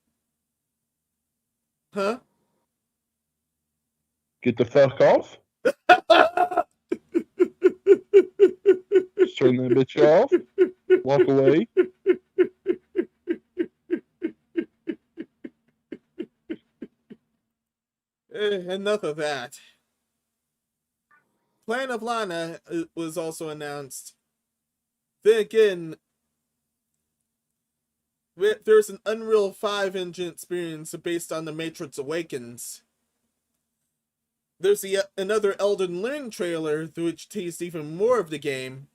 Huh? Get the fuck off? Just turn that bitch off. Walk away. Enough of that. Plan of Lana was also announced. Then again, there's an Unreal 5 engine experience based on The Matrix Awakens. There's another Elden Ring trailer which teased even more of the game.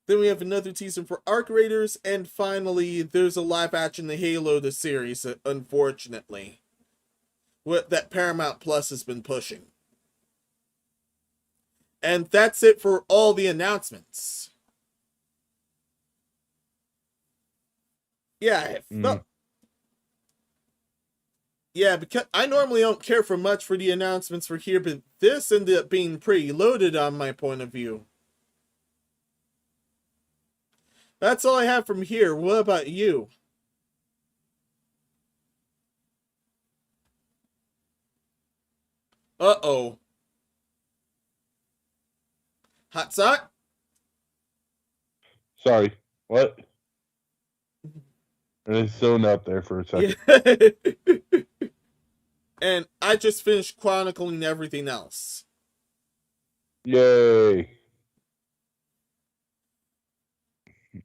Then we have another teaser for Arc Raiders, and finally, there's a live action The Halo the series, unfortunately. What that Paramount Plus has been pushing. And that's it for all the announcements. Yeah, yeah, because I normally don't care for much for the announcements for here, but this ended up being pretty loaded on my point of view. That's all I have from here. What about you? Uh-oh. Hot Sock? Sorry, what? And it's zoned out there for a second. Yeah. And I just finished chronicling everything else. Yay!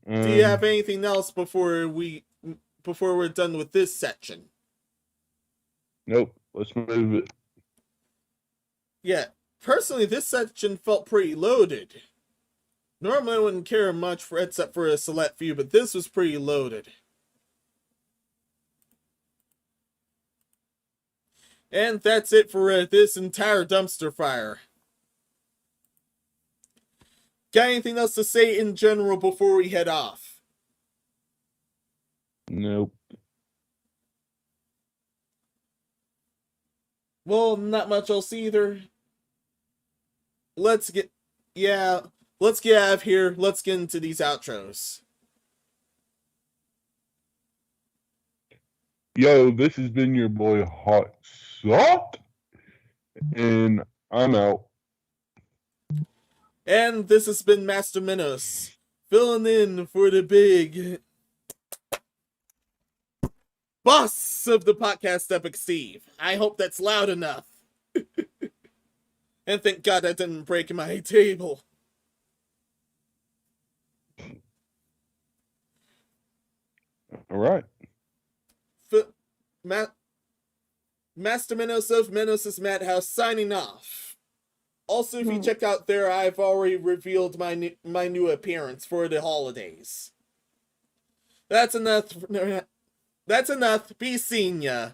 Do you have anything else before we're done with this section? Nope. Let's move it. Yeah, personally, this section felt pretty loaded. Normally, I wouldn't care much for except for a select few, but this was pretty loaded. And that's it for this entire dumpster fire. Got anything else to say in general before we head off? Nope. Well, not much else either. Let's get out of here. Let's get into these outros. Yo, this has been your boy Hot Sauce, and I'm out. And this has been Master Minos, filling in for the big boss of the podcast, Epic Steve. I hope that's loud enough. And thank God I didn't break my table. All right. Master Minos of Minos' Madhouse signing off. Also, if you check out there, I've already revealed my new appearance for the holidays. That's enough. Be seen ya.